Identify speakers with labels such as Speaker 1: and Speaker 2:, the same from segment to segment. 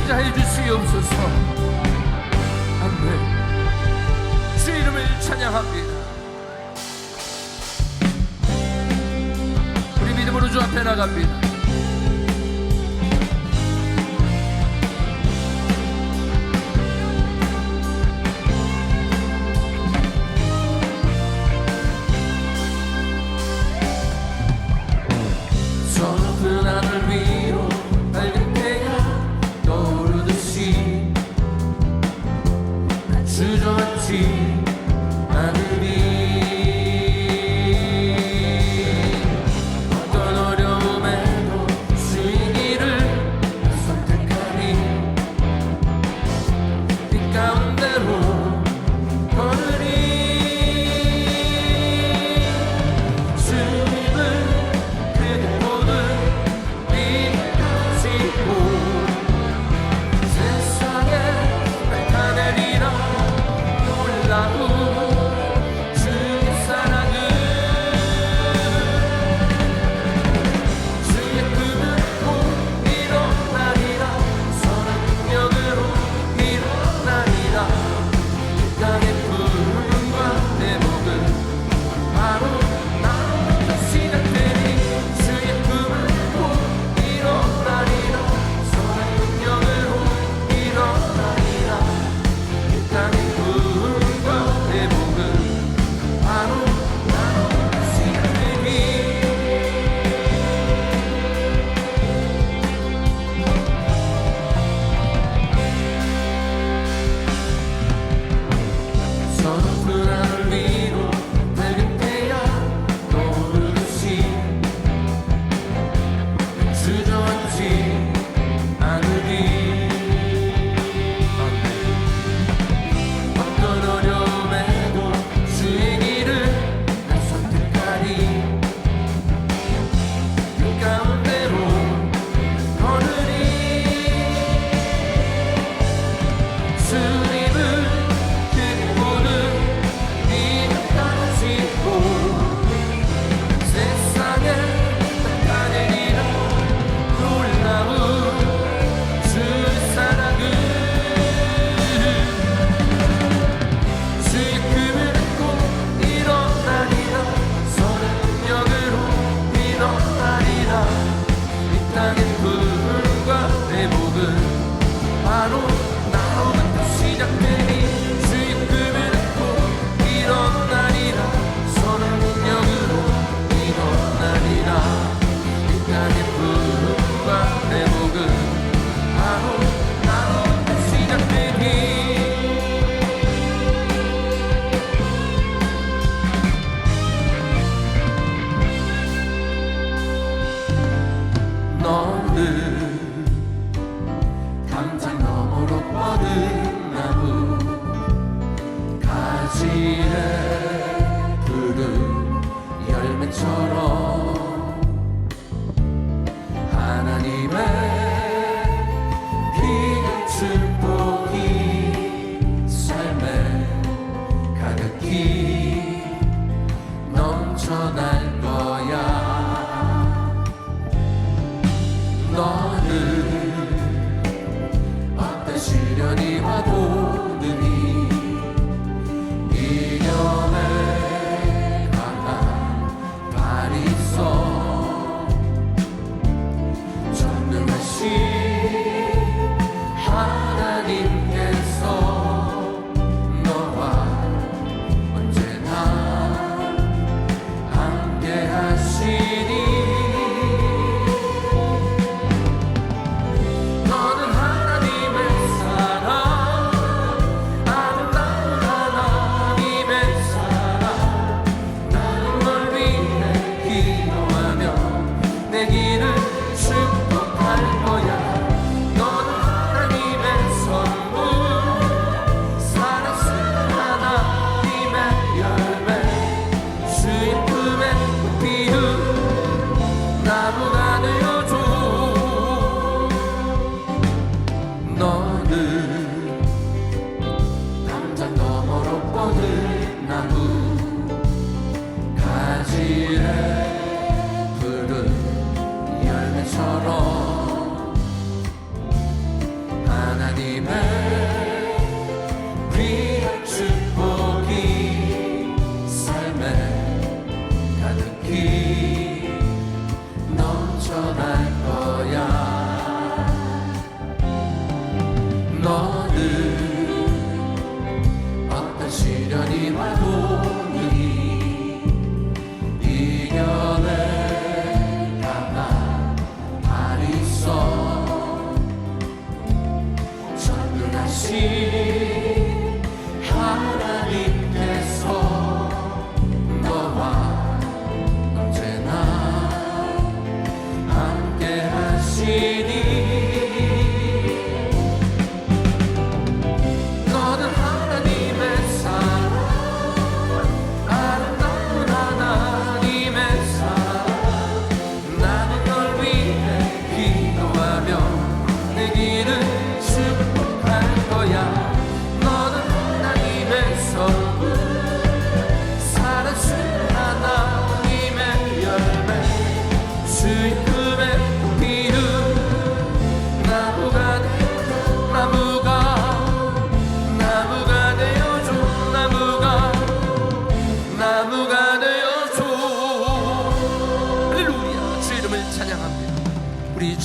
Speaker 1: 인자해 주시옵소서. 아멘. 주 이름을 찬양합니다. 우리 믿음으로 주 앞에 나갑니다. 저 하늘 위로 밝은 태양 떠오르듯이 주저앉지 않으리. 어떤 어려움에도 주의 길을 선택하리. 빛 가운데로 걸으리. 담장 너머로 뻗은 나무 가지에 붉은 열매처럼 하나님의 귀한 축복이 삶에 가득히 넘쳐날 거야. 너는 어떤 시련이 와도 능히 이겨내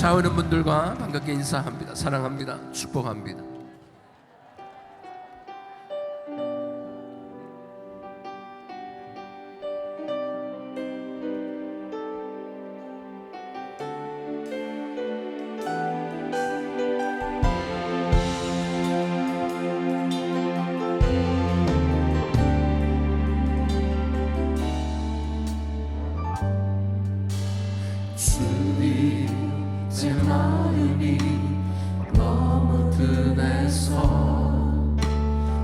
Speaker 2: 좌우는 분들과 반갑게 인사합니다. 사랑합니다. 축복합니다.
Speaker 1: 주님 제 마음이 너무 든해서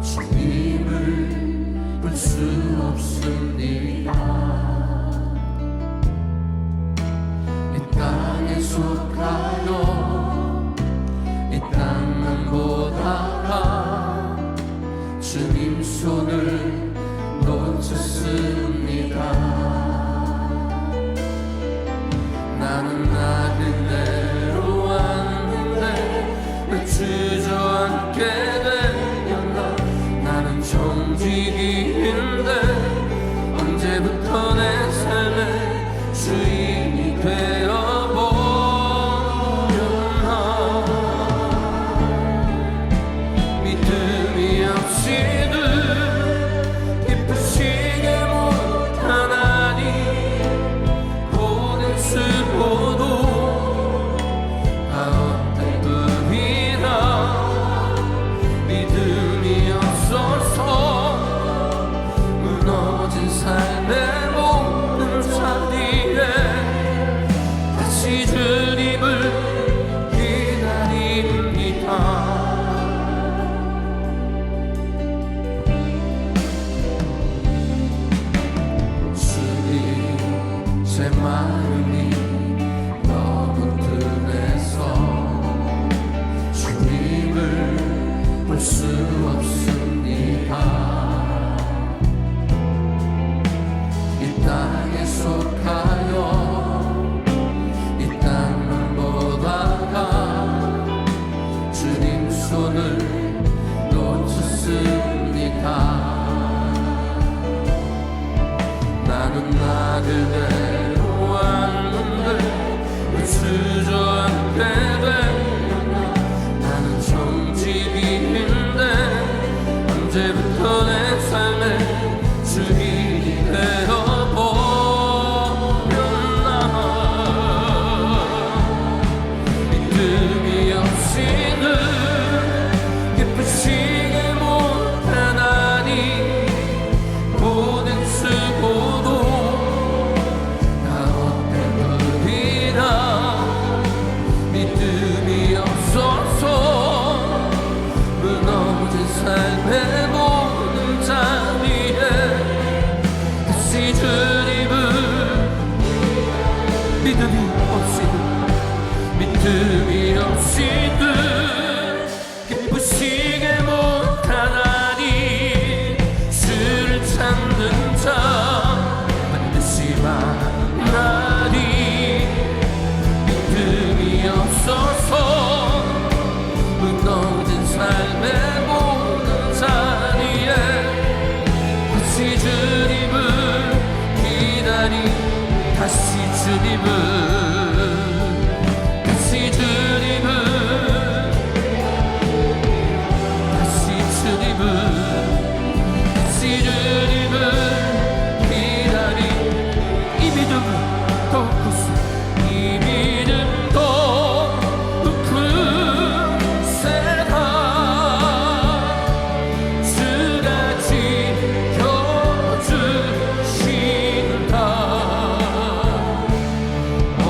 Speaker 1: 주님을 볼 수 없습니다. 이 땅에 속하여 이 땅만 보다가 주님 손을 놓쳤습니다. 나는 나그네로 왔는데 왜 주저앉게 되었나. 나는 정직인데 언제부터 내 삶의 주인이 되어버렸나. 믿음이 없이도 기쁘시게 못하나니 수고도 다 헛된 꿈이라. 믿음이 없어서 무너진 삶의 모든 자리에 다시 주님을 기다립니다. 주님 제 마음이 너무 든해서 주님을 볼 수 없습니다. 이 땅에 속하여 이 땅만 보다가 주님 손을 놓쳤습니다. 나는 나그네로 왔는데 왜 주저앉게 되었나. 나는 정직인데 언제부터 내 삶의 주인이 되어버렸나. 믿음이 없이는 기쁘시게 못하나니 모든 수고도 다 헛된 꿈이라. 믿음이 없어서 무너진 삶의 모든 자리에 다시 주님을 믿음이 없이도 기쁘시게 못하나니 주를 찾는 자 반드시 만나리. 믿음이 없어서 무너진 삶의 모든 자리에 다시 주님을 기다리. 다시 주님을 다시 주님을 다시 주님을 다시 주님을 기다리. 이 믿음 더욱 굳세. 이 믿음 더욱 굳세다. 주가 지켜주신다. 오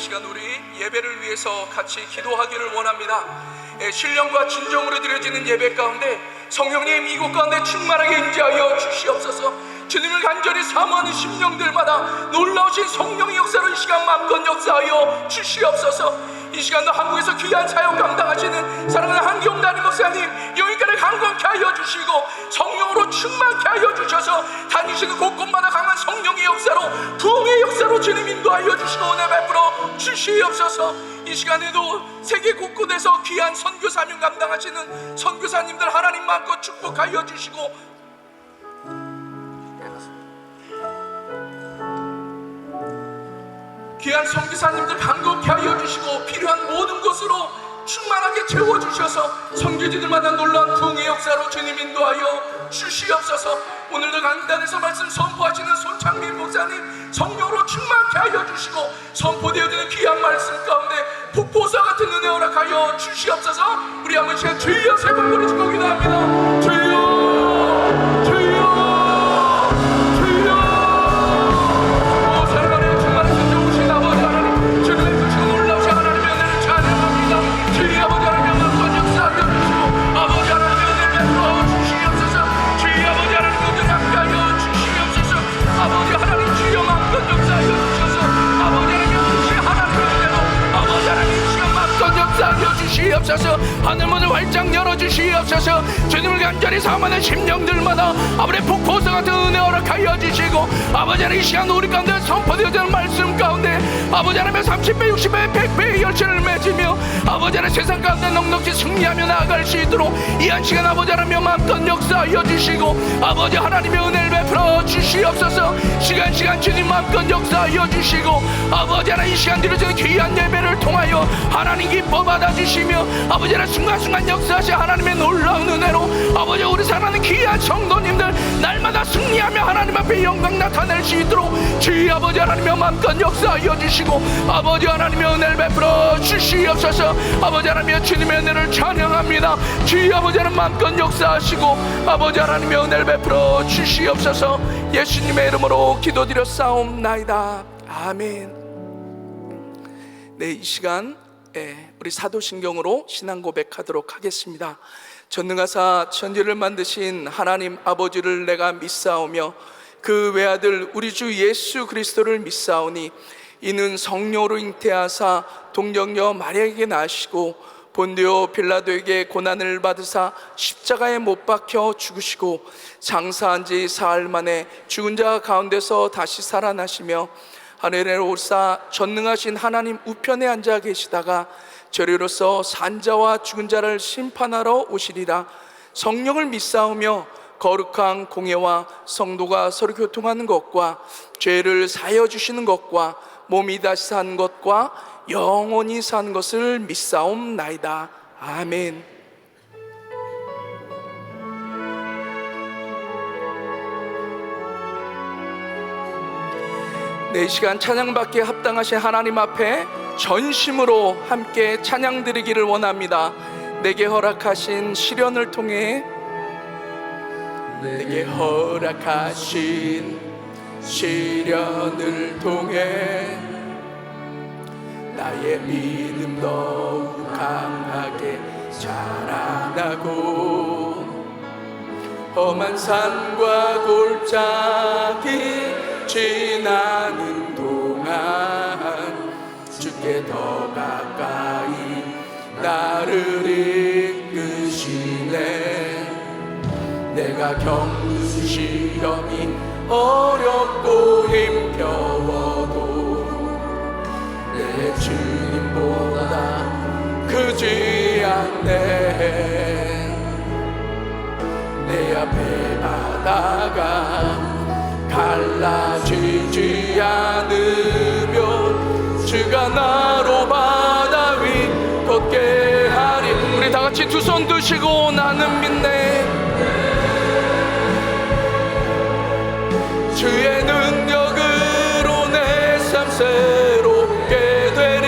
Speaker 3: 시간 우리 예배를 위해서 같이 기도하기를 원합니다. 신령과 진정으로 드려지는 예배 가운데 성령님 이곳 가운데 충만하게 임재하여 주시옵소서. 주님을 간절히 사모하는 심령들마다 놀라우신 성령의 역사로 이 시간 마음껏 역사하여 주시옵소서. 이 시간도 한국에서 귀한 사역 감당하시는 사랑하는 한기용 담임 목사님 여기까지 강건케 하여 주시고 성령으로 충만케 하여 주셔서 다니시는 곳곳마다 강한 성령의 역사로 부흥의 역사로 주님 인도하여 주시고 은혜 베풀어 주시옵소서. 이 시간에도 세계 곳곳에서 귀한 선교 사명 감당하시는 선교사님들 하나님 마음껏 축복하여 주시고 귀한 선교사님들 강건케 하여 주시고 필요한 모든 것으로 충만하게 채워주셔서 선교지들마다 놀라운 부흥의 역사로 주님 인도하여 주시옵소서. 오늘도 강단에서 말씀 선포하시는 손창민 목사님 성령으로 충만케 하여 주시고 선포되어지는 귀한 말씀 가운데 폭포사 같은 은혜 허락하여 주시옵소서. 우리 한번 시간 주여 세 번 부르시고 기도합니다. 주여 주시옵소서. 하늘문을 활짝 열어주시옵소서. 주님을 간절히 사모하는 심령들마다 아버지 폭포수 같은 은혜 허락하여 주시고 아버지 하나님 이 시간 우리 가운데 선포되어지는 말씀 가운데 아버지 하나님 30배 60배 100배의 열쇠를 맺으며 아버지 하나님 세상 가운데 넉넉히 승리하며 나아갈 수 있도록 이 한 시간 아버지 하나님 마음껏 역사하여 주시고 아버지 하나님의 은혜를 베풀어 주시옵소서. 시간 주님 마음껏 역사하여 주시고 아버지 하나님 이 시간 드려지는 귀한 예배를 통하여 하나님 기뻐 받아주시며 아버지 하나님 순간순간 역사하시 하나님의 놀라운 은혜로 아버지 우리 사랑하는 귀한 성도님들 날마다 승리하며 하나님 앞에 영광 나타낼 수 있도록 주의 아버지 하나님의 마음껏 역사하여 주시고 아버지 하나님의 은혜를 베풀어 주시옵소서. 아버지 하나님의 주님의 은혜를 찬양합니다. 주의 아버지 하나님 마음껏 역사하시고 아버지 하나님의 은혜를 베풀어 주시옵소서. 예수님의 이름으로 기도드렸사옵나이다. 아멘. 네, 이 시간 우리 사도신경으로 신앙 고백하도록 하겠습니다. 전능하사 천지를 만드신 하나님 아버지를 내가 믿사오며 그 외아들 우리 주 예수 그리스도를 믿사오니 이는 성령으로 잉태하사 동정녀 마리아에게 나시고 본디오 빌라도에게 고난을 받으사 십자가에 못 박혀 죽으시고 장사한 지 사흘 만에 죽은 자 가운데서 다시 살아나시며 하늘에 오르사 전능하신 하나님 우편에 앉아 계시다가 저리로서 산자와 죽은 자를 심판하러 오시리라. 성령을 믿사오며 거룩한 공예와 성도가 서로 교통하는 것과 죄를 사하여 주시는 것과 몸이 다시 사는 것과 영원히 사는 것을 믿사옵나이다. 아멘. 네, 이 시간 찬양받기에 합당하신 하나님 앞에 전심으로 함께 찬양 드리기를 원합니다. 내게 허락하신 시련을 통해 내게 허락하신 시련을 통해 나의 믿음 더욱 강하게 자라나고 험한 산과 골짜기 지나는 동안 주께 더 가까이 나를 이끄시네. 내가 겪는 시험이 어렵고 힘겨워도 내 주님보다 크지 않네. 내 앞에 바다가 갈라지지 않으면 주가 나로 바다 위 걷게 하리. 우리 다 같이 두 손 드시고 나는 믿네. 주의 능력으로 내 삶 새롭게 되리.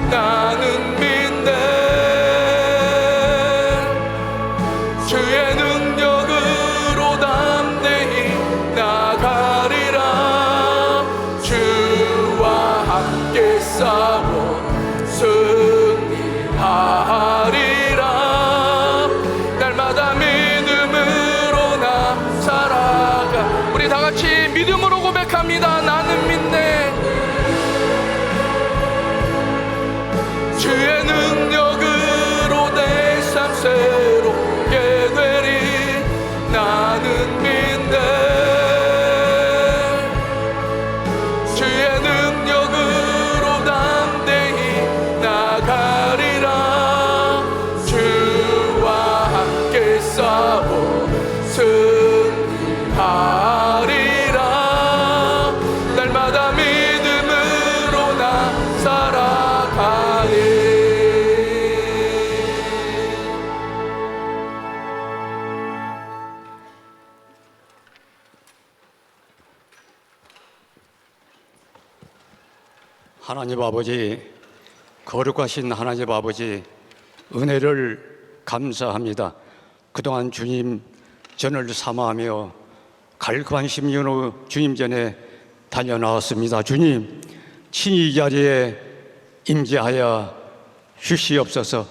Speaker 3: 나는 믿네. 주의 능력으로 담대히 나가리라. 주와 함께 함께 싸워 승리하리라. 날마다 믿음으로 나 살아가. 우리 다 같이 믿음으로 고백합니다. 나는 믿네. 주의 능력으로 내 삶 새롭게 되리. 나는 믿네. 주의 능력으로 담대히 나가리라. 주와 함께 싸워 승리하리라. 날마다 믿음으로 나 살아가리.
Speaker 4: 하나님 아버지, 거룩하신 하나님 아버지, 은혜를 감사합니다. 그동안 주님 전을 사모하며 갈급한 심령으로 주님 전에 달려나왔습니다. 주님, 친히 이 자리에 임재하여 주시옵소서.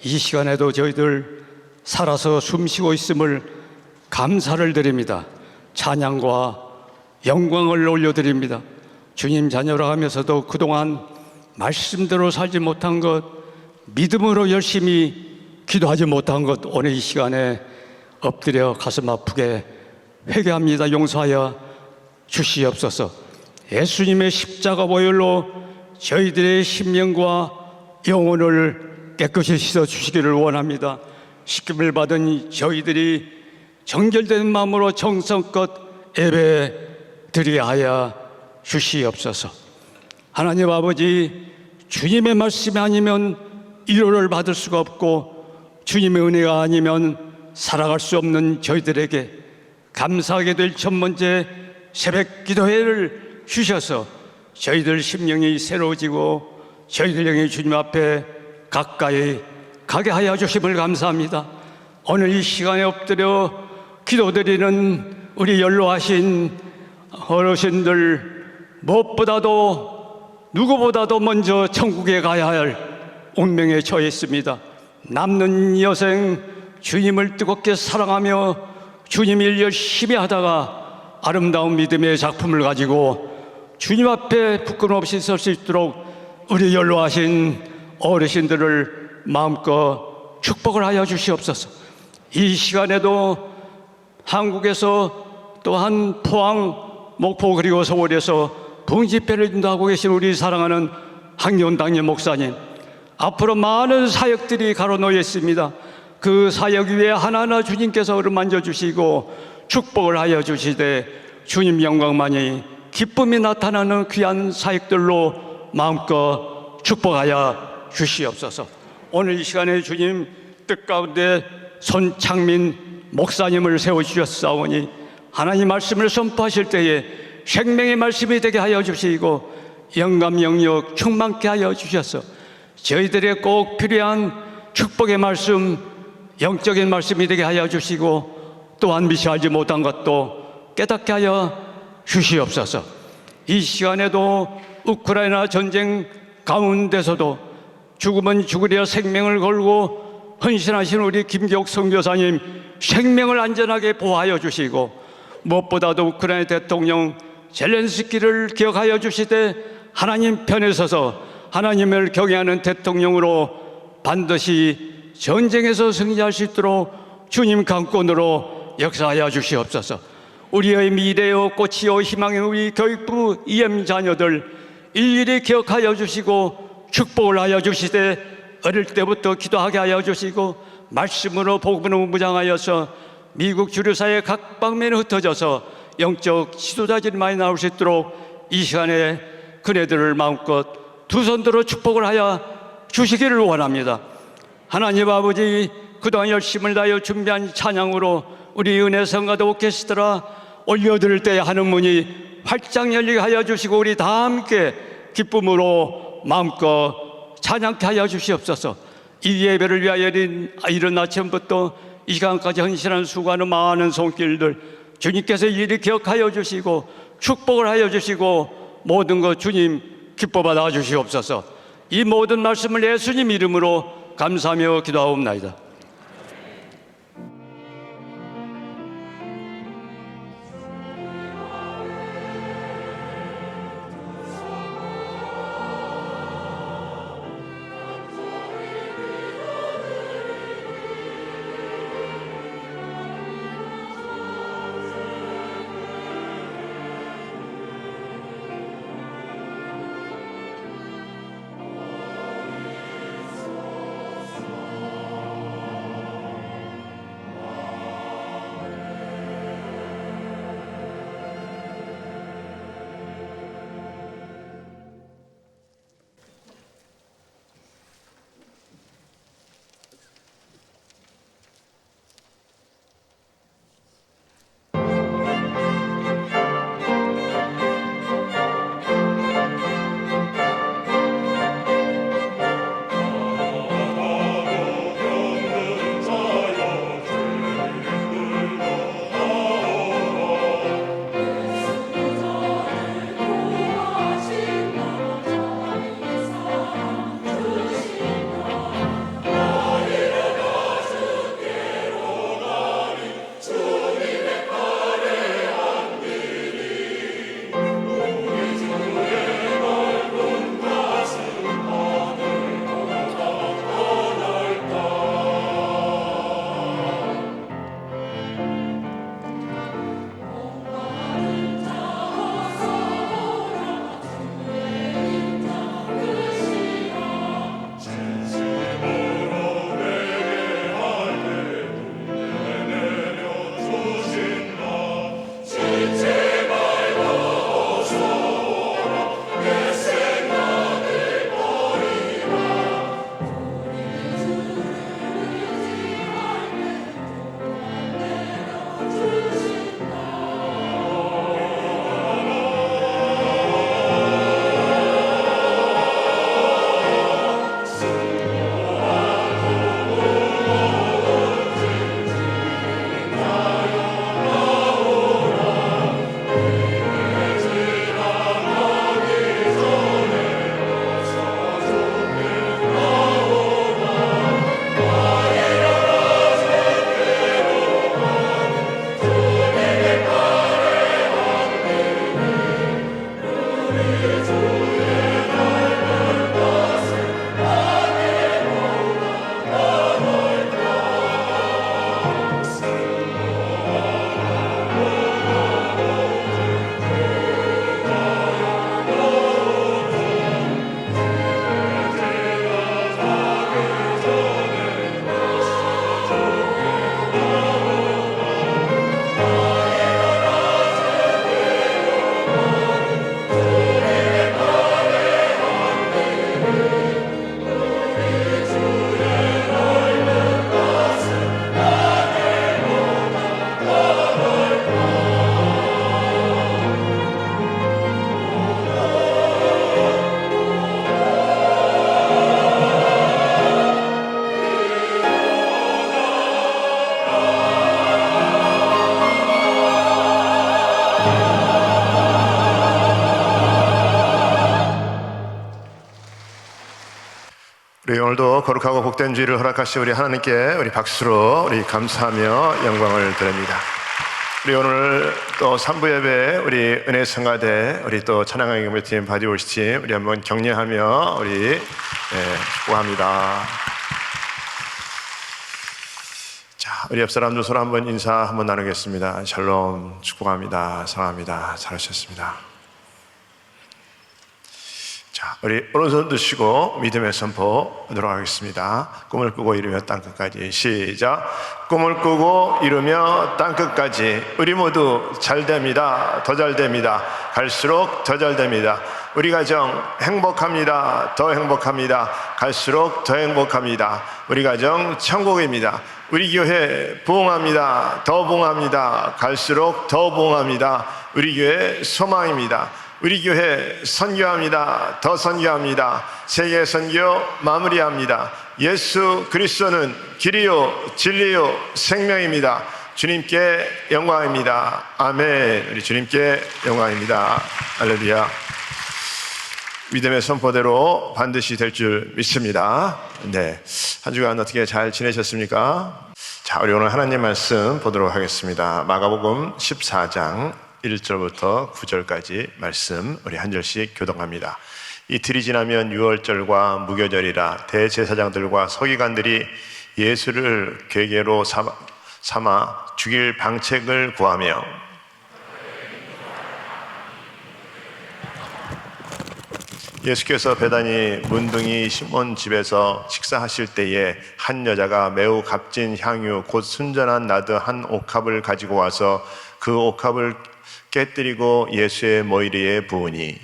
Speaker 4: 이 시간에도 저희들 살아서 숨쉬고 있음을 감사를 드립니다. 찬양과 영광을 올려드립니다. 주님 자녀라 하면서도 그동안 말씀대로 살지 못한 것, 믿음으로 열심히 기도하지 못한 것, 오늘 이 시간에 엎드려 가슴 아프게 회개합니다. 용서하여 주시옵소서. 예수님의 십자가 보혈로 저희들의 심령과 영혼을 깨끗이 씻어 주시기를 원합니다. 씻김을 받은 저희들이 정결된 마음으로 정성껏 예배 드리게 하여 주시옵소서. 하나님 아버지, 주님의 말씀이 아니면 위로를 받을 수가 없고 주님의 은혜가 아니면 살아갈 수 없는 저희들에게 감사하게 될 첫 번째 새벽 기도회를 주셔서 저희들 심령이 새로워지고 저희들 영이 주님 앞에 가까이 가게 하여 주심을 감사합니다. 오늘 이 시간에 엎드려 기도드리는 우리 연로하신 어르신들, 무엇보다도 누구보다도 먼저 천국에 가야 할 운명에 처해 있습니다. 남는 여생 주님을 뜨겁게 사랑하며 주님 일 열심히 하다가 아름다운 믿음의 작품을 가지고 주님 앞에 부끄럼 없이 설 수 있도록 우리 연로하신 어르신들을 마음껏 축복을 하여 주시옵소서. 이 시간에도 한국에서 또한 포항, 목포 그리고 서울에서 봉집회를 인도하고 계신 우리 사랑하는 황윤당님 목사님, 앞으로 많은 사역들이 가로놓여 있습니다. 그 사역 위에 하나하나 주님께서 어루만져 주시고 축복을 하여 주시되 주님 영광만이 기쁨이 나타나는 귀한 사역들로 마음껏 축복하여 주시옵소서. 오늘 이 시간에 주님 뜻 가운데 손창민 목사님을 세워주셨사오니 하나님 말씀을 선포하실 때에 생명의 말씀이 되게 하여 주시고 영감 영역 충만케 하여 주셔서 저희들의 꼭 필요한 축복의 말씀, 영적인 말씀이 되게 하여 주시고 또한 미처 알지 못한 것도 깨닫게 하여 주시옵소서. 이 시간에도 우크라이나 전쟁 가운데서도 죽으면 죽으려 생명을 걸고 헌신하신 우리 김기옥 선교사님 생명을 안전하게 보호하여 주시고 무엇보다도 우크라이나 대통령 젤렌스키를 기억하여 주시되 하나님 편에 서서 하나님을 경외하는 대통령으로 반드시 전쟁에서 승리할 수 있도록 주님 강권으로 역사하여 주시옵소서. 우리의 미래요 꽃이요 희망의 우리 교육부 EM 자녀들 일일이 기억하여 주시고 축복을 하여 주시되 어릴 때부터 기도하게 하여 주시고 말씀으로 복음으로 무장하여서 미국 주류사의 각 방면에 흩어져서 영적 지도자들이 많이 나올 수 있도록 이 시간에 그네들을 마음껏 두 손 들어 축복을 하여 주시기를 원합니다. 하나님 아버지, 그동안 열심을 다하여 준비한 찬양으로 우리 은혜 성가도 오케스트라 올려드릴 때 하는 문이 활짝 열리게 하여 주시고 우리 다 함께 기쁨으로 마음껏 찬양케 하여 주시옵소서. 이 예배를 위하여 이른 아침부터 이 시간까지 헌신한 수고하는 많은 손길들 주님께서 일일이 기억하여 주시고 축복을 하여 주시고 모든 것 주님 기뻐 받아 주시옵소서. 이 모든 말씀을 예수님 이름으로 감사하며 기도하옵나이다.
Speaker 5: 우리 오늘도 거룩하고 복된 주일을 허락하신 우리 하나님께 우리 박수로 우리 감사하며 영광을 드립니다. 우리 오늘 또 3부 예배 우리 은혜 성가대 우리 또 찬양하기 경배팀 바디올시팀 우리 한번 격려하며 우리 축복합니다. 자, 우리 옆 사람들 서로 한번 인사 한번 나누겠습니다. 샬롬, 축복합니다. 사랑합니다. 잘하셨습니다. 자, 우리 오른손 드시고 믿음의 선포 하도록 하겠습니다. 꿈을 꾸고 이루며 땅끝까지. 시작. 꿈을 꾸고 이루며 땅끝까지. 우리 모두 잘 됩니다. 더 잘 됩니다. 갈수록 더 잘 됩니다. 우리 가정 행복합니다. 더 행복합니다. 갈수록 더 행복합니다. 우리 가정 천국입니다. 우리 교회 부흥합니다. 더 부흥합니다. 갈수록 더 부흥합니다. 우리 교회 소망입니다. 우리 교회 선교합니다. 더 선교합니다. 세계 선교 마무리합니다. 예수 그리스도는 길이요 진리요 생명입니다. 주님께 영광입니다. 아멘. 우리 주님께 영광입니다. 할렐루야. 믿음의 선포대로 반드시 될 줄 믿습니다. 네, 한 주간 어떻게 잘 지내셨습니까? 자, 우리 오늘 하나님 말씀 보도록 하겠습니다. 마가복음 14장 1절부터 9절까지 말씀 우리 한 절씩 교독합니다. 이틀이 지나면 유월절과 무교절이라 대제사장들과 서기관들이 예수를 궤계로 삼아 죽일 방책을 구하며 예수께서 베다니 문둥이 시몬 집에서 식사하실 때에 한 여자가 매우 값진 향유 곧 순전한 나드 한 옥합을 가지고 와서 그 옥합을 깨뜨리고 예수의 머리에 부으니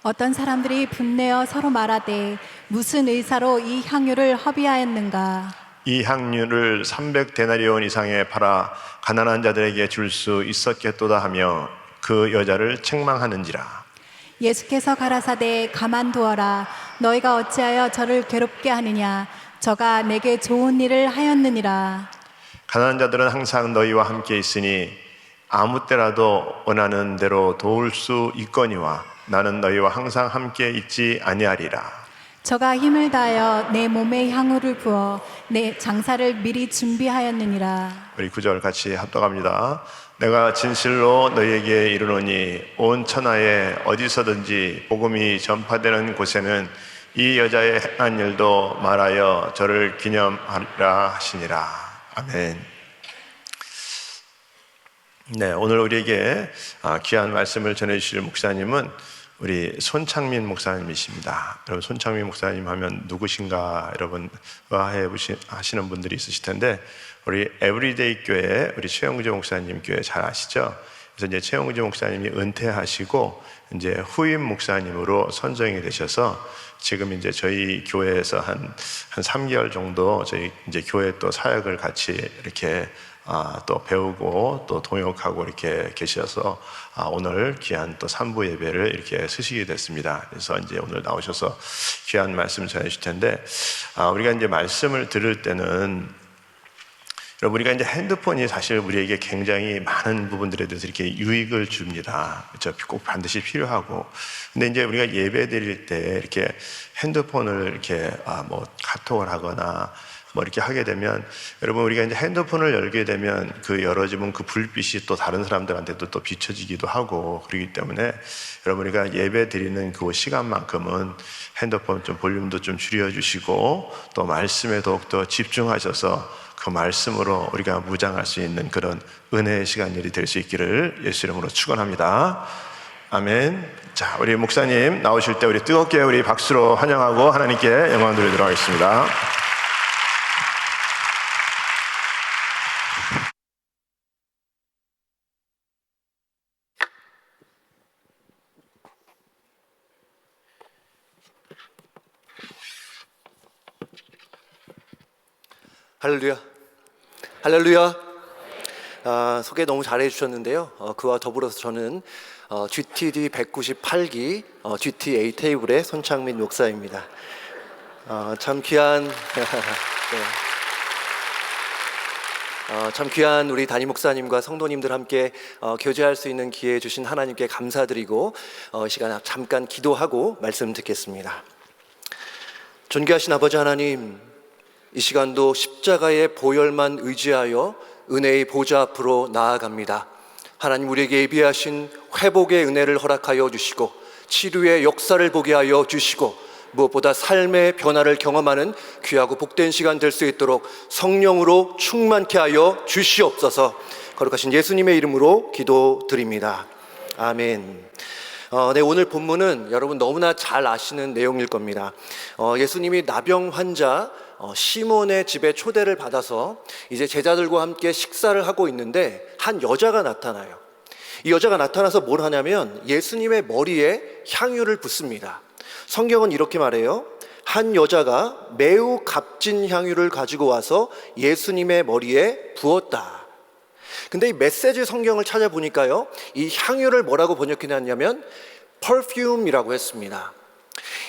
Speaker 6: 어떤 사람들이 분내어 서로 말하되 무슨 의사로 이 향유를 허비하였는가.
Speaker 5: 이 향유를 300데나리온 이상에 팔아 가난한 자들에게 줄 수 있었겠도다 하며 그 여자를 책망하는지라.
Speaker 6: 예수께서 가라사대 가만두어라. 너희가 어찌하여 저를 괴롭게 하느냐. 저가 내게 좋은 일을 하였느니라.
Speaker 5: 가난한 자들은 항상 너희와 함께 있으니 아무 때라도 원하는 대로 도울 수 있거니와 나는 너희와 항상 함께 있지 아니하리라.
Speaker 6: 저가 힘을 다하여 내 몸에 향유를 부어 내 장사를 미리 준비하였느니라.
Speaker 5: 우리 9절 같이 합독합니다. 내가 진실로 너희에게 이르노니 온 천하에 어디서든지 복음이 전파되는 곳에는 이 여자의 행한 일도 말하여 저를 기념하리라 하시니라. 아멘. 네, 오늘 우리에게 귀한 말씀을 전해주실 목사님은 우리 손창민 목사님이십니다. 여러분, 손창민 목사님 하면 누구신가 여러분 하시는 분들이 있으실 텐데 우리 에브리데이 교회 우리 최영재 목사님 교회 잘 아시죠? 그래서 이제 최영재 목사님이 은퇴하시고 이제 후임 목사님으로 선정이 되셔서 지금 이제 저희 교회에서 한 3개월 정도 저희 이제 교회 또 사역을 같이 이렇게 또 배우고 또 동역하고 이렇게 계셔서 오늘 귀한 또 3부 예배를 이렇게 쓰시게 됐습니다. 그래서 이제 오늘 나오셔서 귀한 말씀 전해 주실 텐데 우리가 이제 말씀을 들을 때는 여러분, 우리가 이제 핸드폰이 사실 우리에게 굉장히 많은 부분들에 대해서 이렇게 유익을 줍니다. 그렇죠? 꼭 반드시 필요하고. 근데 이제 우리가 예배 드릴 때 이렇게 핸드폰을 이렇게 뭐 카톡을 하거나 뭐 이렇게 하게 되면 여러분, 우리가 이제 핸드폰을 열게 되면 그 열어지면 그 불빛이 또 다른 사람들한테도 또 비춰지기도 하고 그러기 때문에 여러분, 우리가 예배 드리는 그 시간만큼은 핸드폰 좀 볼륨도 좀 줄여주시고 또 말씀에 더욱더 집중하셔서 그 말씀으로 우리가 무장할 수 있는 그런 은혜의 시간들이 될 수 있기를 예수 이름으로 축원합니다. 아멘. 자, 우리 목사님 나오실 때 우리 뜨겁게 우리 박수로 환영하고 하나님께 영광 드리도록 하겠습니다.
Speaker 7: 할렐루야. 할렐루야. 소개 너무 잘해 주셨는데요. 그와 더불어서 저는 GTD 198기 GTA 테이블의 손창민 목사입니다. 참 귀한 참 귀한 우리 담임 목사님과 성도님들 함께 교제할 수 있는 기회 주신 하나님께 감사드리고 이 시간 잠깐 기도하고 말씀 듣겠습니다. 존귀하신 아버지 하나님, 이 시간도 십자가의 보혈만 의지하여 은혜의 보좌 앞으로 나아갑니다. 하나님, 우리에게 예비하신 회복의 은혜를 허락하여 주시고 치료의 역사를 보게 하여 주시고 무엇보다 삶의 변화를 경험하는 귀하고 복된 시간 될 수 있도록 성령으로 충만케 하여 주시옵소서. 거룩하신 예수님의 이름으로 기도드립니다. 아멘. 네, 오늘 본문은 여러분 너무나 잘 아시는 내용일 겁니다. 예수님이 나병 환자 시몬의 집에 초대를 받아서 이제 제자들과 함께 식사를 하고 있는데 한 여자가 나타나요. 이 여자가 나타나서 뭘 하냐면 예수님의 머리에 향유를 붓습니다. 성경은 이렇게 말해요. 한 여자가 매우 값진 향유를 가지고 와서 예수님의 머리에 부었다. 근데 이 메시지 성경을 찾아보니까요, 이 향유를 뭐라고 번역해놨냐면 perfume이라고 했습니다.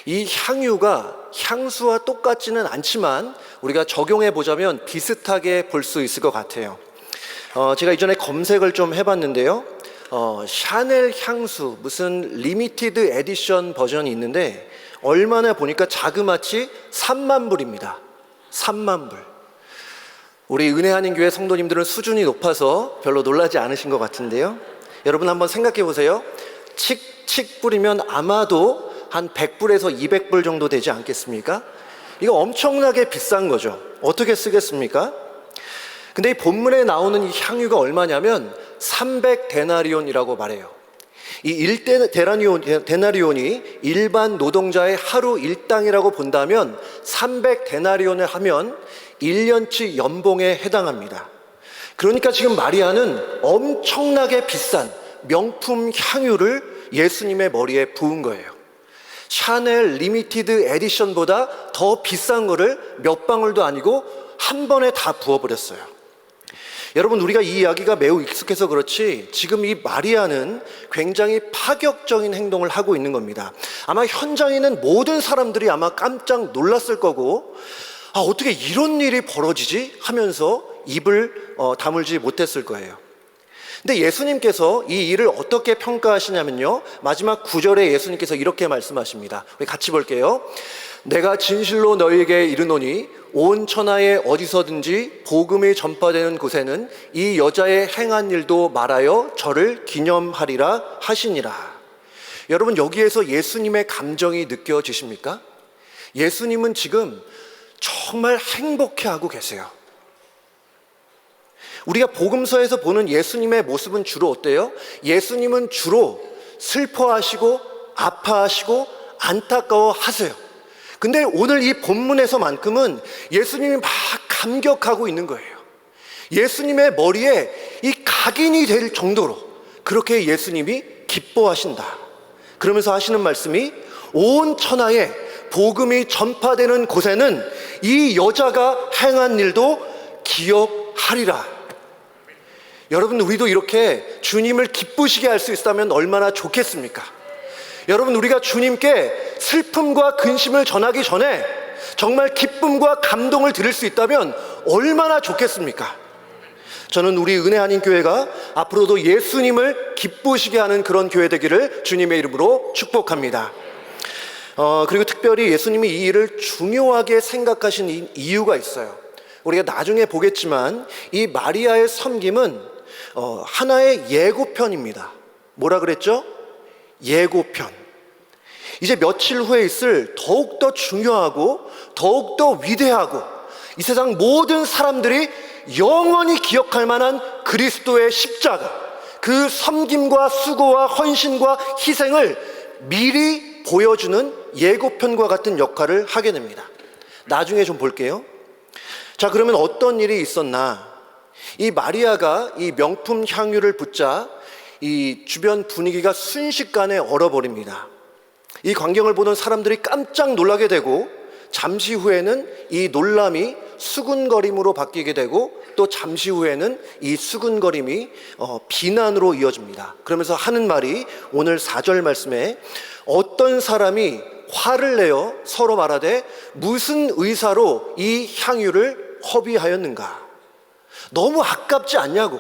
Speaker 7: 이 향유가 향수와 똑같지는 않지만 우리가 적용해 보자면 비슷하게 볼 수 있을 것 같아요. 제가 이전에 검색을 좀 해봤는데요, 샤넬 향수 무슨 리미티드 에디션 버전이 있는데 얼마나 보니까 자그마치 3만 불입니다. 3만 불. 우리 은혜하는 교회 성도님들은 수준이 높아서 별로 놀라지 않으신 것 같은데요. 여러분 한번 생각해 보세요. 칙칙 뿌리면 아마도 한 100불에서 200불 정도 되지 않겠습니까? 이거 엄청나게 비싼 거죠. 어떻게 쓰겠습니까? 근데 이 본문에 나오는 이 향유가 얼마냐면 300데나리온이라고 말해요. 이 1데나리온이 일반 노동자의 하루 일당이라고 본다면 300데나리온을 하면 1년치 연봉에 해당합니다. 그러니까 지금 마리아는 엄청나게 비싼 명품 향유를 예수님의 머리에 부은 거예요. 샤넬 리미티드 에디션보다 더 비싼 거를 몇 방울도 아니고 한 번에 다 부어버렸어요. 여러분, 우리가 이 이야기가 매우 익숙해서 그렇지 지금 이 마리아는 굉장히 파격적인 행동을 하고 있는 겁니다. 아마 현장에 있는 모든 사람들이 아마 깜짝 놀랐을 거고, 어떻게 이런 일이 벌어지지 하면서 입을 다물지 못했을 거예요. 근데 예수님께서 이 일을 어떻게 평가하시냐면요, 마지막 9절에 예수님께서 이렇게 말씀하십니다. 우리 같이 볼게요. 내가 진실로 너희에게 이르노니 온 천하에 어디서든지 복음이 전파되는 곳에는 이 여자의 행한 일도 말하여 저를 기념하리라 하시니라. 여러분, 여기에서 예수님의 감정이 느껴지십니까? 예수님은 지금 정말 행복해하고 계세요. 우리가 복음서에서 보는 예수님의 모습은 주로 어때요? 예수님은 주로 슬퍼하시고 아파하시고 안타까워하세요. 근데 오늘 이 본문에서만큼은 예수님이 막 감격하고 있는 거예요. 예수님의 머리에 이 각인이 될 정도로 그렇게 예수님이 기뻐하신다. 그러면서 하시는 말씀이 온 천하에 복음이 전파되는 곳에는 이 여자가 행한 일도 기억하리라. 여러분, 우리도 이렇게 주님을 기쁘시게 할 수 있다면 얼마나 좋겠습니까? 여러분, 우리가 주님께 슬픔과 근심을 전하기 전에 정말 기쁨과 감동을 드릴 수 있다면 얼마나 좋겠습니까? 저는 우리 은혜 아닌 교회가 앞으로도 예수님을 기쁘시게 하는 그런 교회 되기를 주님의 이름으로 축복합니다. 그리고 특별히 예수님이 이 일을 중요하게 생각하신 이유가 있어요. 우리가 나중에 보겠지만 이 마리아의 섬김은 하나의 예고편입니다. 뭐라 그랬죠? 예고편. 이제 며칠 후에 있을 더욱더 중요하고 더욱더 위대하고 이 세상 모든 사람들이 영원히 기억할 만한 그리스도의 십자가, 그 섬김과 수고와 헌신과 희생을 미리 보여주는 예고편과 같은 역할을 하게 됩니다. 나중에 좀 볼게요. 자, 그러면 어떤 일이 있었나? 이 마리아가 이 명품 향유를 붓자 이 주변 분위기가 순식간에 얼어버립니다. 이 광경을 보는 사람들이 깜짝 놀라게 되고, 잠시 후에는 이 놀람이 수군거림으로 바뀌게 되고, 또 잠시 후에는 이 수군거림이 비난으로 이어집니다. 그러면서 하는 말이 오늘 4절 말씀에 어떤 사람이 화를 내어 서로 말하되 무슨 의사로 이 향유를 허비하였는가? 너무 아깝지 않냐고,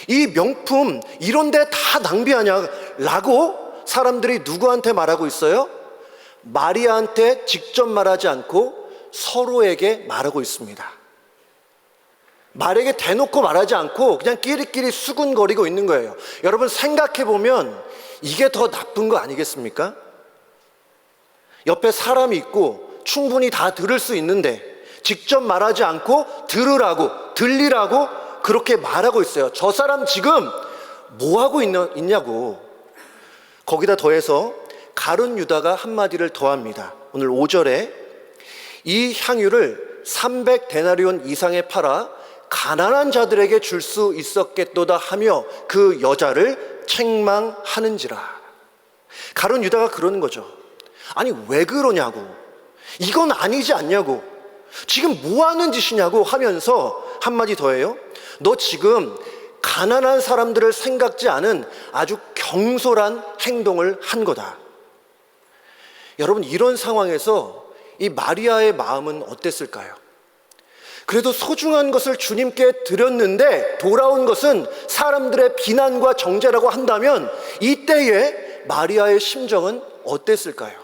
Speaker 7: 이 명품 이런데 다 낭비하냐라고 사람들이 누구한테 말하고 있어요? 마리아한테 직접 말하지 않고 서로에게 말하고 있습니다. 말에게 대놓고 말하지 않고 그냥 끼리끼리 수군거리고 있는 거예요. 여러분, 생각해보면 이게 더 나쁜 거 아니겠습니까? 옆에 사람이 있고 충분히 다 들을 수 있는데 직접 말하지 않고 들리라고 그렇게 말하고 있어요. 저 사람 지금 뭐하고 있냐고. 거기다 더해서 가룟 유다가 한마디를 더합니다. 오늘 5절에 이 향유를 300데나리온 이상에 팔아 가난한 자들에게 줄 수 있었겠도다 하며 그 여자를 책망하는지라. 가룟 유다가 그러는 거죠. 아니, 왜 그러냐고, 이건 아니지 않냐고, 지금 뭐 하는 짓이냐고 하면서 한마디 더해요. 너 지금 가난한 사람들을 생각지 않은 아주 경솔한 행동을 한 거다. 여러분, 이런 상황에서 이 마리아의 마음은 어땠을까요? 그래도 소중한 것을 주님께 드렸는데 돌아온 것은 사람들의 비난과 정죄라고 한다면 이때의 마리아의 심정은 어땠을까요?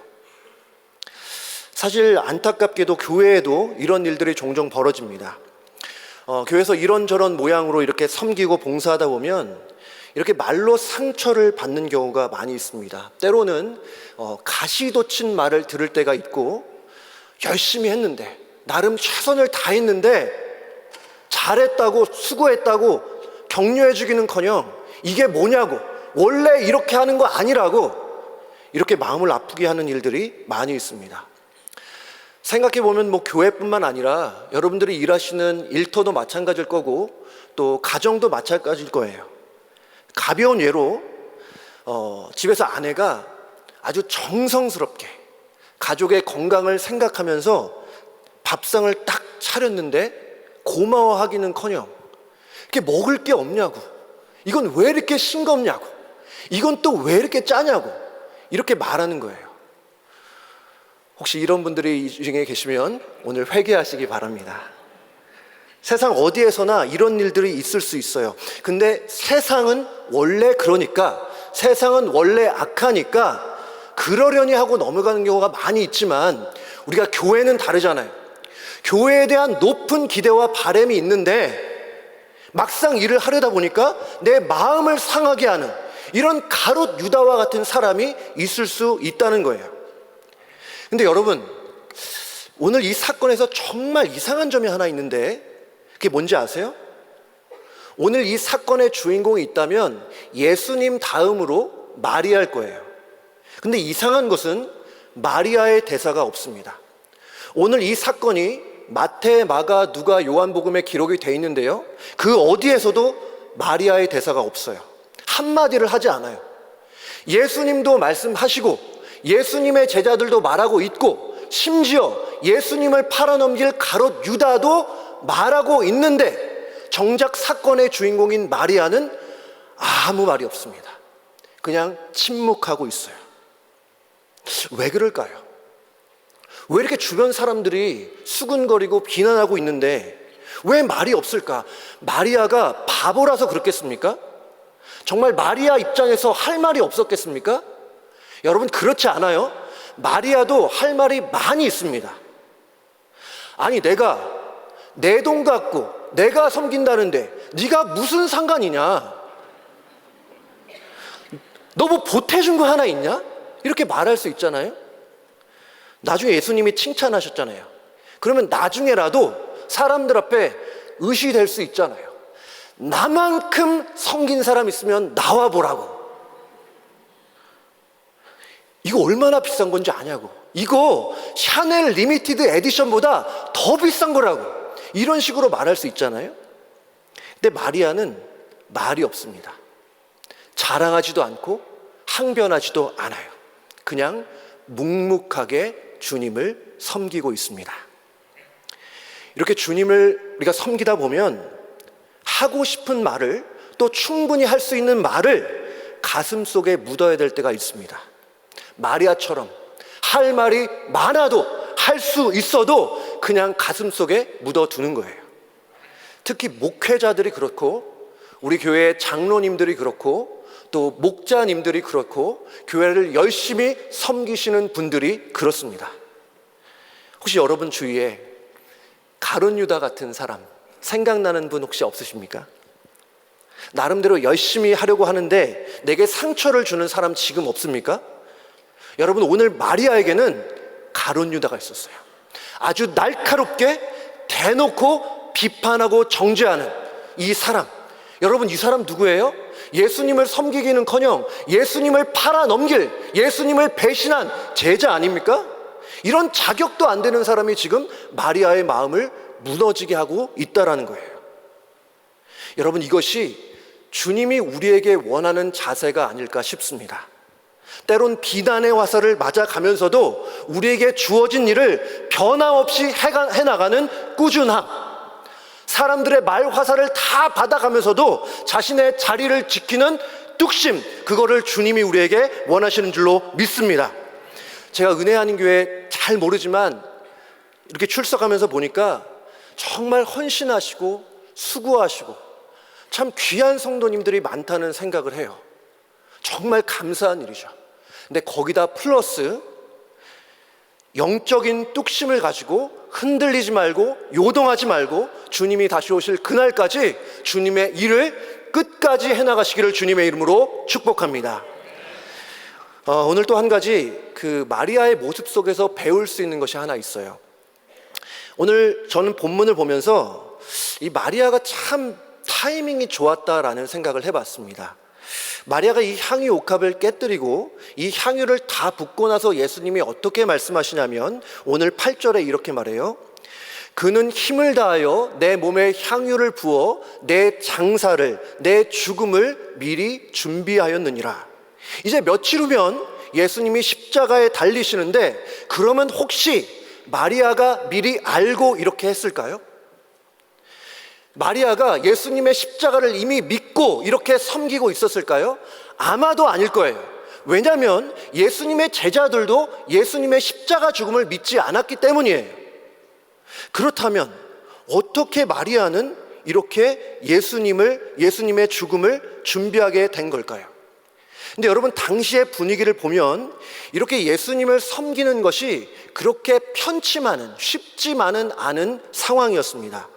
Speaker 7: 사실 안타깝게도 교회에도 이런 일들이 종종 벌어집니다. 교회에서 이런저런 모양으로 이렇게 섬기고 봉사하다 보면 이렇게 말로 상처를 받는 경우가 많이 있습니다. 때로는 가시돋친 말을 들을 때가 있고, 열심히 했는데, 나름 최선을 다했는데 잘했다고, 수고했다고 격려해 주기는커녕 이게 뭐냐고, 원래 이렇게 하는 거 아니라고 이렇게 마음을 아프게 하는 일들이 많이 있습니다. 생각해보면 교회뿐만 아니라 여러분들이 일하시는 일터도 마찬가지일 거고 또 가정도 마찬가지일 거예요. 가벼운 예로 집에서 아내가 아주 정성스럽게 가족의 건강을 생각하면서 밥상을 딱 차렸는데 고마워하기는커녕 이렇게 먹을 게 없냐고, 이건 왜 이렇게 싱겁냐고, 이건 또 왜 이렇게 짜냐고 이렇게 말하는 거예요. 혹시 이런 분들이 이 중에 계시면 오늘 회개하시기 바랍니다. 세상 어디에서나 이런 일들이 있을 수 있어요. 근데 세상은 원래 그러니까, 세상은 원래 악하니까 그러려니 하고 넘어가는 경우가 많이 있지만, 우리가 교회는 다르잖아요. 교회에 대한 높은 기대와 바람이 있는데 막상 일을 하려다 보니까 내 마음을 상하게 하는 이런 가롯 유다와 같은 사람이 있을 수 있다는 거예요. 근데 여러분, 오늘 이 사건에서 정말 이상한 점이 하나 있는데 그게 뭔지 아세요? 오늘 이 사건의 주인공이 있다면 예수님 다음으로 마리아일 거예요. 근데 이상한 것은 마리아의 대사가 없습니다. 오늘 이 사건이 마태, 마가, 누가, 요한복음에 기록이 돼 있는데요, 그 어디에서도 마리아의 대사가 없어요. 한마디를 하지 않아요. 예수님도 말씀하시고 예수님의 제자들도 말하고 있고, 심지어 예수님을 팔아넘길 가롯 유다도 말하고 있는데 정작 사건의 주인공인 마리아는 아무 말이 없습니다. 그냥 침묵하고 있어요. 왜 그럴까요? 왜 이렇게 주변 사람들이 수군거리고 비난하고 있는데 왜 말이 없을까? 마리아가 바보라서 그렇겠습니까? 정말 마리아 입장에서 할 말이 없었겠습니까? 여러분, 그렇지 않아요? 마리아도 할 말이 많이 있습니다. 아니, 내가 내 돈 갖고 내가 섬긴다는데 네가 무슨 상관이냐? 너 뭐 보태준 거 하나 있냐? 이렇게 말할 수 있잖아요. 나중에 예수님이 칭찬하셨잖아요. 그러면 나중에라도 사람들 앞에 의시될 수 있잖아요. 나만큼 섬긴 사람 있으면 나와보라고. 이거 얼마나 비싼 건지 아냐고, 이거 샤넬 리미티드 에디션보다 더 비싼 거라고, 이런 식으로 말할 수 있잖아요. 근데 마리아는 말이 없습니다. 자랑하지도 않고 항변하지도 않아요. 그냥 묵묵하게 주님을 섬기고 있습니다. 이렇게 주님을 우리가 섬기다 보면 하고 싶은 말을, 또 충분히 할 수 있는 말을 가슴속에 묻어야 될 때가 있습니다. 마리아처럼 할 말이 많아도, 할 수 있어도 그냥 가슴속에 묻어두는 거예요. 특히 목회자들이 그렇고, 우리 교회의 장로님들이 그렇고, 또 목자님들이 그렇고, 교회를 열심히 섬기시는 분들이 그렇습니다. 혹시 여러분 주위에 가룟 유다 같은 사람 생각나는 분 혹시 없으십니까? 나름대로 열심히 하려고 하는데 내게 상처를 주는 사람 지금 없습니까? 여러분, 오늘 마리아에게는 가룟 유다가 있었어요. 아주 날카롭게 대놓고 비판하고 정죄하는 이 사람. 여러분, 이 사람 누구예요? 예수님을 섬기기는커녕 예수님을 팔아넘길, 예수님을 배신한 제자 아닙니까? 이런 자격도 안 되는 사람이 지금 마리아의 마음을 무너지게 하고 있다라는 거예요. 여러분, 이것이 주님이 우리에게 원하는 자세가 아닐까 싶습니다. 때론 비난의 화살을 맞아가면서도 우리에게 주어진 일을 변함없이 해나가는 꾸준함, 사람들의 말 화살을 다 받아가면서도 자신의 자리를 지키는 뚝심, 그거를 주님이 우리에게 원하시는 줄로 믿습니다. 제가 은혜하는 잘 모르지만 이렇게 출석하면서 보니까 정말 헌신하시고 수고하시고 참 귀한 성도님들이 많다는 생각을 해요. 정말 감사한 일이죠. 근데 거기다 플러스 영적인 뚝심을 가지고 흔들리지 말고 요동하지 말고 주님이 다시 오실 그날까지 주님의 일을 끝까지 해나가시기를 주님의 이름으로 축복합니다. 오늘 또 한 가지 그 마리아의 모습 속에서 배울 수 있는 것이 하나 있어요. 오늘 저는 본문을 보면서 이 마리아가 참 타이밍이 좋았다라는 생각을 해봤습니다. 마리아가 이 향유 옥합을 깨뜨리고 이 향유를 다 붓고 나서 예수님이 어떻게 말씀하시냐면 오늘 8절에 이렇게 말해요. 그는 힘을 다하여 내 몸에 향유를 부어 내 장사를, 내 죽음을 미리 준비하였느니라. 이제 며칠 후면 예수님이 십자가에 달리시는데 그러면 혹시 마리아가 미리 알고 이렇게 했을까요? 마리아가 예수님의 십자가를 이미 믿고 이렇게 섬기고 있었을까요? 아마도 아닐 거예요. 왜냐하면 예수님의 제자들도 예수님의 십자가 죽음을 믿지 않았기 때문이에요. 그렇다면 어떻게 마리아는 이렇게 예수님의 죽음을 준비하게 된 걸까요? 근데 여러분, 당시의 분위기를 보면 이렇게 예수님을 섬기는 것이 그렇게 쉽지만은 않은 상황이었습니다.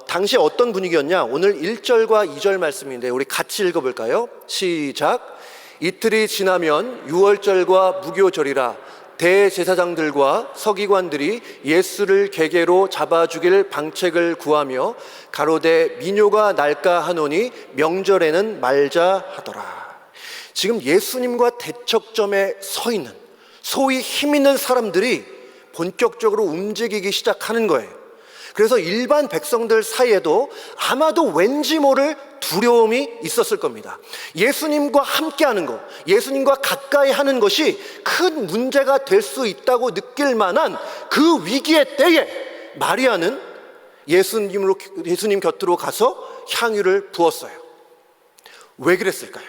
Speaker 7: 당시에 어떤 분위기였냐? 오늘 1절과 2절 말씀인데 우리 같이 읽어볼까요? 시작. 이틀이 지나면 유월절과 무교절이라 대제사장들과 서기관들이 예수를 계계로 잡아 죽일 방책을 구하며 가로되 민요가 날까 하노니 명절에는 말자 하더라. 지금 예수님과 대척점에 서 있는 소위 힘 있는 사람들이 본격적으로 움직이기 시작하는 거예요. 그래서 일반 백성들 사이에도 아마도 왠지 모를 두려움이 있었을 겁니다. 예수님과 함께 하는 것, 예수님과 가까이 하는 것이 큰 문제가 될 수 있다고 느낄 만한 그 위기의 때에 마리아는 예수님 곁으로 가서 향유를 부었어요. 왜 그랬을까요?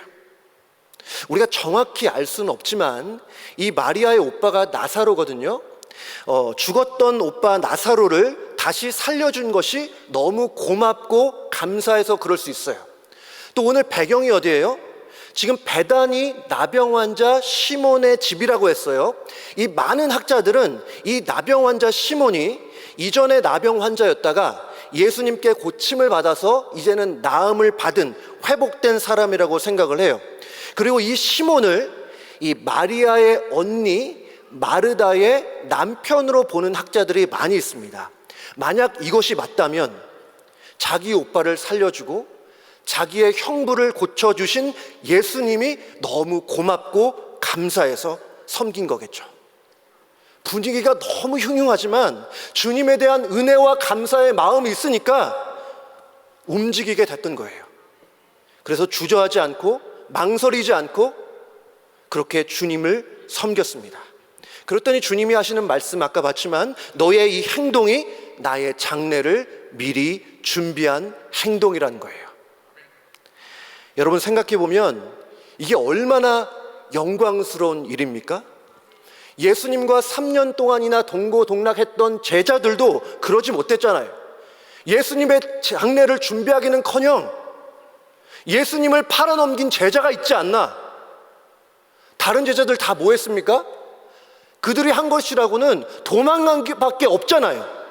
Speaker 7: 우리가 정확히 알 수는 없지만 이 마리아의 오빠가 나사로거든요. 죽었던 오빠 나사로를 다시 살려준 것이 너무 고맙고 감사해서 그럴 수 있어요. 또 오늘 배경이 어디예요? 지금 베다니 나병 환자 시몬의 집이라고 했어요. 이 많은 학자들은 이 나병 환자 시몬이 이전에 나병 환자였다가 예수님께 고침을 받아서 이제는 나음을 받은 회복된 사람이라고 생각을 해요. 그리고 이 시몬을 이 마리아의 언니 마르다의 남편으로 보는 학자들이 많이 있습니다. 만약 이것이 맞다면 자기 오빠를 살려주고 자기의 형부를 고쳐주신 예수님이 너무 고맙고 감사해서 섬긴 거겠죠. 분위기가 너무 흉흉하지만 주님에 대한 은혜와 감사의 마음이 있으니까 움직이게 됐던 거예요. 그래서 주저하지 않고 망설이지 않고 그렇게 주님을 섬겼습니다. 그랬더니 주님이 하시는 말씀 아까 봤지만 너의 이 행동이 나의 장례를 미리 준비한 행동이라는 거예요. 여러분, 생각해 보면 이게 얼마나 영광스러운 일입니까? 예수님과 3년 동안이나 동고동락했던 제자들도 그러지 못했잖아요. 예수님의 장례를 준비하기는커녕 예수님을 팔아넘긴 제자가 있지 않나? 다른 제자들 다 뭐 했습니까? 그들이 한 것이라고는 도망간 밖에 없잖아요.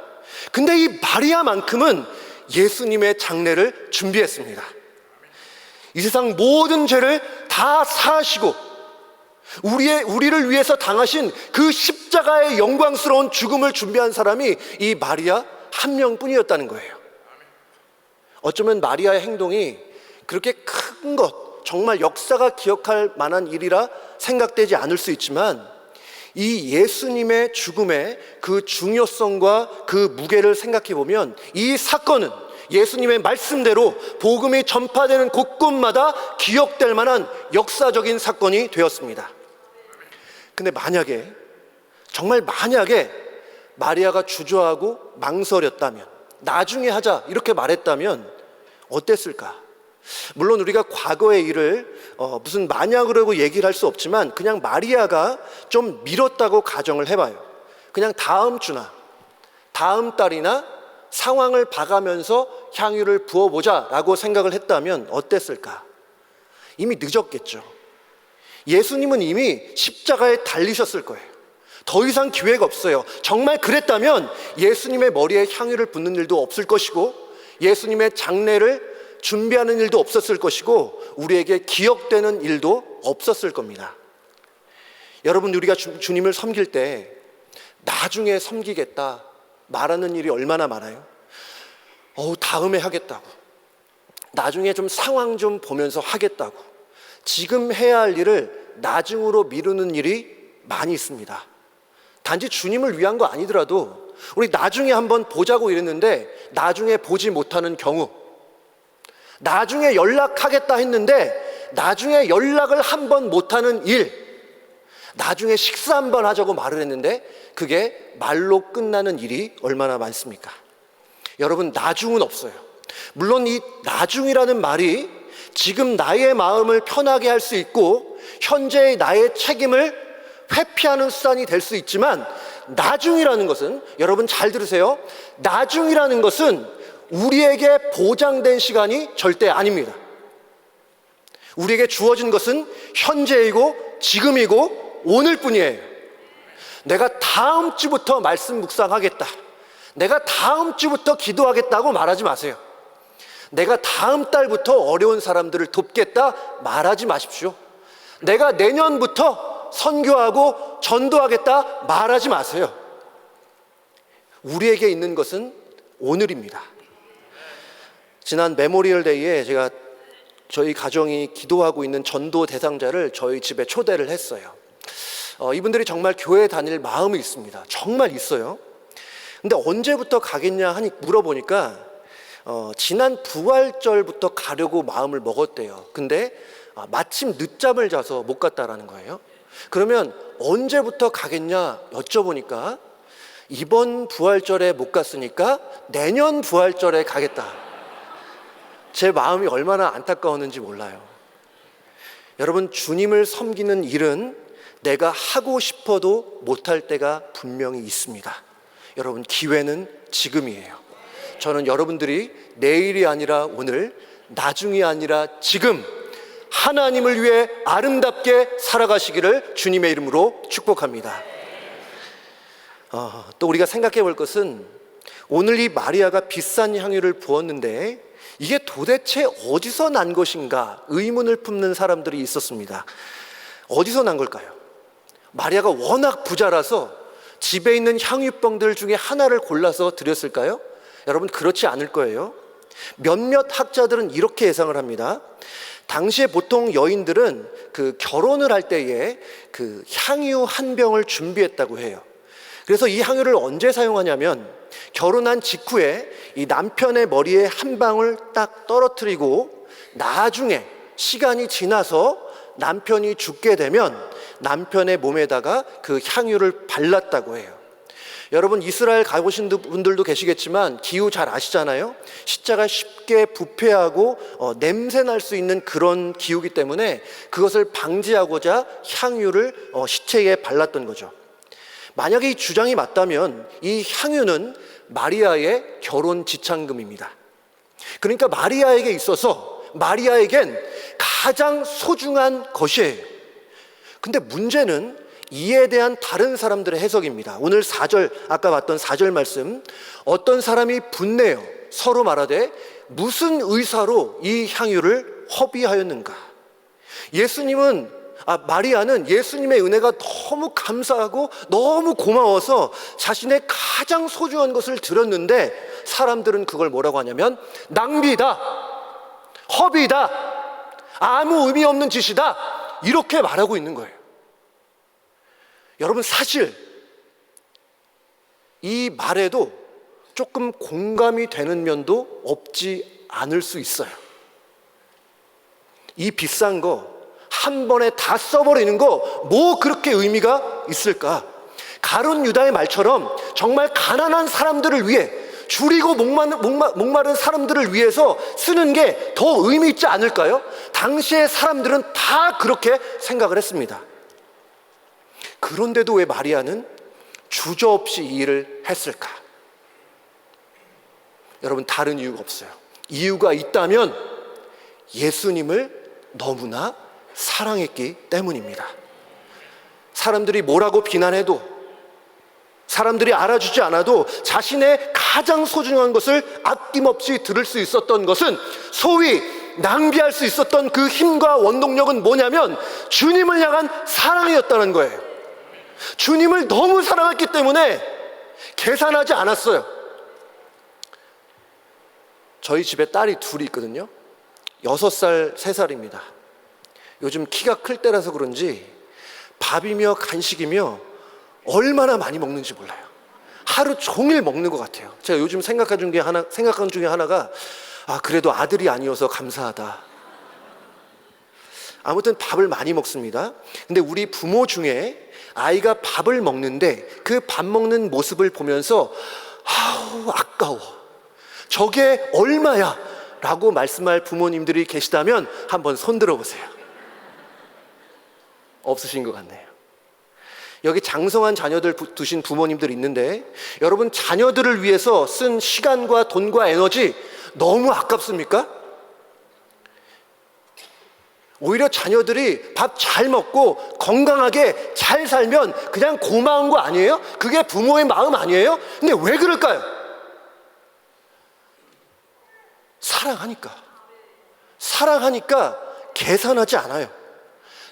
Speaker 7: 근데 이 마리아만큼은 예수님의 장례를 준비했습니다. 이 세상 모든 죄를 다 사하시고 우리를 위해서 당하신 그 십자가의 영광스러운 죽음을 준비한 사람이 이 마리아 한 명뿐이었다는 거예요. 어쩌면 마리아의 행동이 그렇게 큰 것, 정말 역사가 기억할 만한 일이라 생각되지 않을 수 있지만 이 예수님의 죽음의 그 중요성과 그 무게를 생각해 보면 이 사건은 예수님의 말씀대로 복음이 전파되는 곳곳마다 기억될 만한 역사적인 사건이 되었습니다. 근데 정말 만약에 마리아가 주저하고 망설였다면, 나중에 하자 이렇게 말했다면 어땠을까? 물론 우리가 과거의 일을 무슨 만약으로 얘기를 할 수 없지만 그냥 마리아가 좀 미뤘다고 가정을 해봐요. 그냥 다음 주나 다음 달이나 상황을 봐가면서 향유를 부어보자 라고 생각을 했다면 어땠을까? 이미 늦었겠죠. 예수님은 이미 십자가에 달리셨을 거예요. 더 이상 기회가 없어요. 정말 그랬다면 예수님의 머리에 향유를 붓는 일도 없을 것이고 예수님의 장례를 준비하는 일도 없었을 것이고 우리에게 기억되는 일도 없었을 겁니다. 여러분, 우리가 주님을 섬길 때 나중에 섬기겠다 말하는 일이 얼마나 많아요? 다음에 하겠다고, 나중에 좀 상황 좀 보면서 하겠다고, 지금 해야 할 일을 나중으로 미루는 일이 많이 있습니다. 단지 주님을 위한 거 아니더라도 우리 나중에 한번 보자고 이랬는데 나중에 보지 못하는 경우, 나중에 연락하겠다 했는데 나중에 연락을 한번 못하는 일, 나중에 식사 한번 하자고 말을 했는데 그게 말로 끝나는 일이 얼마나 많습니까? 여러분, 나중은 없어요. 물론 이 나중이라는 말이 지금 나의 마음을 편하게 할 수 있고 현재의 나의 책임을 회피하는 수단이 될 수 있지만, 나중이라는 것은, 여러분 잘 들으세요, 나중이라는 것은 우리에게 보장된 시간이 절대 아닙니다. 우리에게 주어진 것은 현재이고 지금이고 오늘뿐이에요. 내가 다음 주부터 말씀 묵상하겠다, 내가 다음 주부터 기도하겠다고 말하지 마세요. 내가 다음 달부터 어려운 사람들을 돕겠다 말하지 마십시오. 내가 내년부터 선교하고 전도하겠다 말하지 마세요. 우리에게 있는 것은 오늘입니다. 지난 메모리얼 데이에 제가 저희 가정이 기도하고 있는 전도 대상자를 저희 집에 초대를 했어요. 이분들이 정말 교회 다닐 마음이 있습니다. 정말 있어요. 근데 언제부터 가겠냐 하니 물어보니까 지난 부활절부터 가려고 마음을 먹었대요. 근데 마침 늦잠을 자서 못 갔다라는 거예요. 그러면 언제부터 가겠냐 여쭤보니까 이번 부활절에 못 갔으니까 내년 부활절에 가겠다. 제 마음이 얼마나 안타까웠는지 몰라요. 여러분, 주님을 섬기는 일은 내가 하고 싶어도 못할 때가 분명히 있습니다. 여러분, 기회는 지금이에요. 저는 여러분들이 내일이 아니라 오늘, 나중이 아니라 지금 하나님을 위해 아름답게 살아가시기를 주님의 이름으로 축복합니다. 또 우리가 생각해 볼 것은, 오늘 이 마리아가 비싼 향유를 부었는데 이게 도대체 어디서 난 것인가 의문을 품는 사람들이 있었습니다. 어디서 난 걸까요? 마리아가 워낙 부자라서 집에 있는 향유병들 중에 하나를 골라서 드렸을까요? 여러분, 그렇지 않을 거예요. 몇몇 학자들은 이렇게 예상을 합니다. 당시에 보통 여인들은 결혼을 할 때에 향유 한 병을 준비했다고 해요. 그래서 이 향유를 언제 사용하냐면 결혼한 직후에 이 남편의 머리에 한 방울 딱 떨어뜨리고 나중에 시간이 지나서 남편이 죽게 되면 남편의 몸에다가 그 향유를 발랐다고 해요. 여러분, 이스라엘 가보신 분들도 계시겠지만 기후 잘 아시잖아요. 십자가 쉽게 부패하고 냄새 날 수 있는 그런 기후이기 때문에 그것을 방지하고자 향유를 시체에 발랐던 거죠. 만약에 이 주장이 맞다면 이 향유는 마리아의 결혼 지참금입니다. 그러니까 마리아에게 있어서, 마리아에겐 가장 소중한 것이에요. 근데 문제는 이에 대한 다른 사람들의 해석입니다. 오늘 4절, 아까 봤던 4절 말씀, 어떤 사람이 분내어 서로 말하되 무슨 의사로 이 향유를 허비하였는가. 마리아는 예수님의 은혜가 너무 감사하고 너무 고마워서 자신의 가장 소중한 것을 드렸는데 사람들은 그걸 뭐라고 하냐면 낭비다, 허비다, 아무 의미 없는 짓이다, 이렇게 말하고 있는 거예요. 여러분, 사실 이 말에도 조금 공감이 되는 면도 없지 않을 수 있어요. 이 비싼 거 한 번에 다 써버리는 거 뭐 그렇게 의미가 있을까? 가룟 유다의 말처럼 정말 가난한 사람들을 위해, 줄이고 목마른 사람들을 위해서 쓰는 게 더 의미 있지 않을까요? 당시의 사람들은 다 그렇게 생각을 했습니다. 그런데도 왜 마리아는 주저없이 이 일을 했을까? 여러분, 다른 이유가 없어요. 이유가 있다면 예수님을 너무나 사랑했기 때문입니다. 사람들이 뭐라고 비난해도, 사람들이 알아주지 않아도 자신의 가장 소중한 것을 아낌없이 들을 수 있었던 것은, 소위 낭비할 수 있었던 그 힘과 원동력은 뭐냐면 주님을 향한 사랑이었다는 거예요. 주님을 너무 사랑했기 때문에 계산하지 않았어요. 저희 집에 딸이 둘이 있거든요. 6살, 3살입니다. 요즘 키가 클 때라서 그런지 밥이며 간식이며 얼마나 많이 먹는지 몰라요. 하루 종일 먹는 것 같아요. 제가 요즘 생각한 중에 하나가, 그래도 아들이 아니어서 감사하다. 아무튼 밥을 많이 먹습니다. 근데 우리 부모 중에 아이가 밥을 먹는데 그 밥 먹는 모습을 보면서 아까워, 저게 얼마야 라고 말씀할 부모님들이 계시다면 한번 손 들어보세요. 없으신 것 같네요. 여기 장성한 자녀들 두신 부모님들 있는데, 여러분 자녀들을 위해서 쓴 시간과 돈과 에너지 너무 아깝습니까? 오히려 자녀들이 밥 잘 먹고 건강하게 잘 살면 그냥 고마운 거 아니에요? 그게 부모의 마음 아니에요? 근데 왜 그럴까요? 사랑하니까 계산하지 않아요.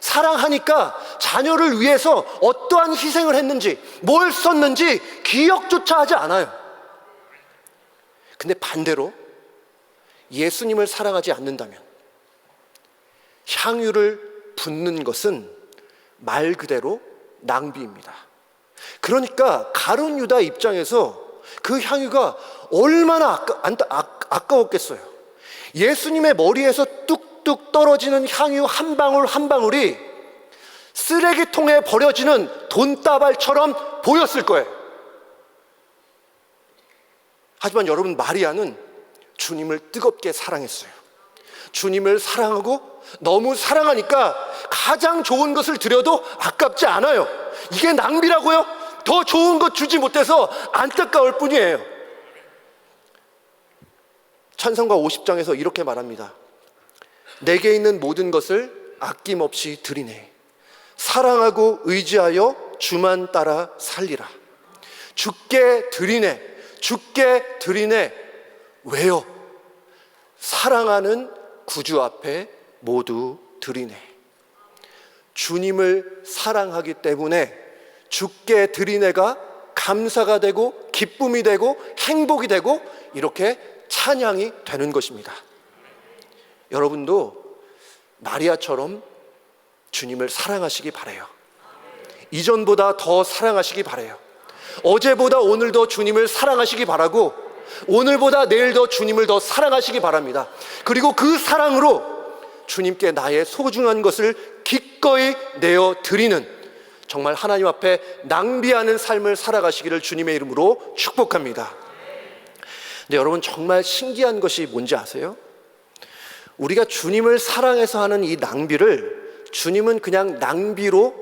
Speaker 7: 사랑하니까 자녀를 위해서 어떠한 희생을 했는지, 뭘 썼는지 기억조차 하지 않아요. 근데 반대로 예수님을 사랑하지 않는다면, 향유를 붓는 것은 말 그대로 낭비입니다. 그러니까 가룟 유다 입장에서 그 향유가 얼마나 아까웠겠어요. 예수님의 머리에서 뚝뚝 떨어지는 향유 한 방울 한 방울이 쓰레기통에 버려지는 돈다발처럼 보였을 거예요. 하지만 여러분, 마리아는 주님을 뜨겁게 사랑했어요. 주님을 사랑하고 너무 사랑하니까 가장 좋은 것을 드려도 아깝지 않아요. 이게 낭비라고요? 더 좋은 것 주지 못해서 안타까울 뿐이에요. 찬송가 50장에서 이렇게 말합니다. 내게 있는 모든 것을 아낌없이 드리네. 사랑하고 의지하여 주만 따라 살리라. 주께 드리네. 주께 드리네. 왜요? 사랑하는 구주 앞에 모두 드리네. 주님을 사랑하기 때문에 주께 드리네가 감사가 되고 기쁨이 되고 행복이 되고 이렇게 찬양이 되는 것입니다. 여러분도 마리아처럼 주님을 사랑하시기 바라요. 이전보다 더 사랑하시기 바라요. 어제보다 오늘 더 주님을 사랑하시기 바라고, 오늘보다 내일 더 주님을 더 사랑하시기 바랍니다. 그리고 그 사랑으로 주님께 나의 소중한 것을 기꺼이 내어 드리는, 정말 하나님 앞에 낭비하는 삶을 살아가시기를 주님의 이름으로 축복합니다. 근데 여러분, 정말 신기한 것이 뭔지 아세요? 우리가 주님을 사랑해서 하는 이 낭비를 주님은 그냥 낭비로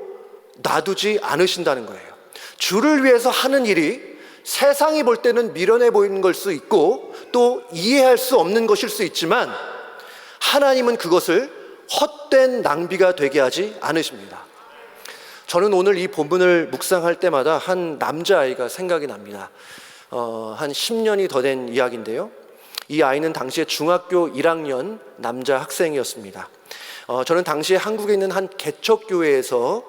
Speaker 7: 놔두지 않으신다는 거예요. 주를 위해서 하는 일이 세상이 볼 때는 미련해 보이는 걸 수 있고 또 이해할 수 없는 것일 수 있지만, 하나님은 그것을 헛된 낭비가 되게 하지 않으십니다. 저는 오늘 이 본문을 묵상할 때마다 한 남자아이가 생각이 납니다. 한 10년이 더 된 이야기인데요. 이 아이는 당시에 중학교 1학년 남자 학생이었습니다. 저는 당시에 한국에 있는 한 개척교회에서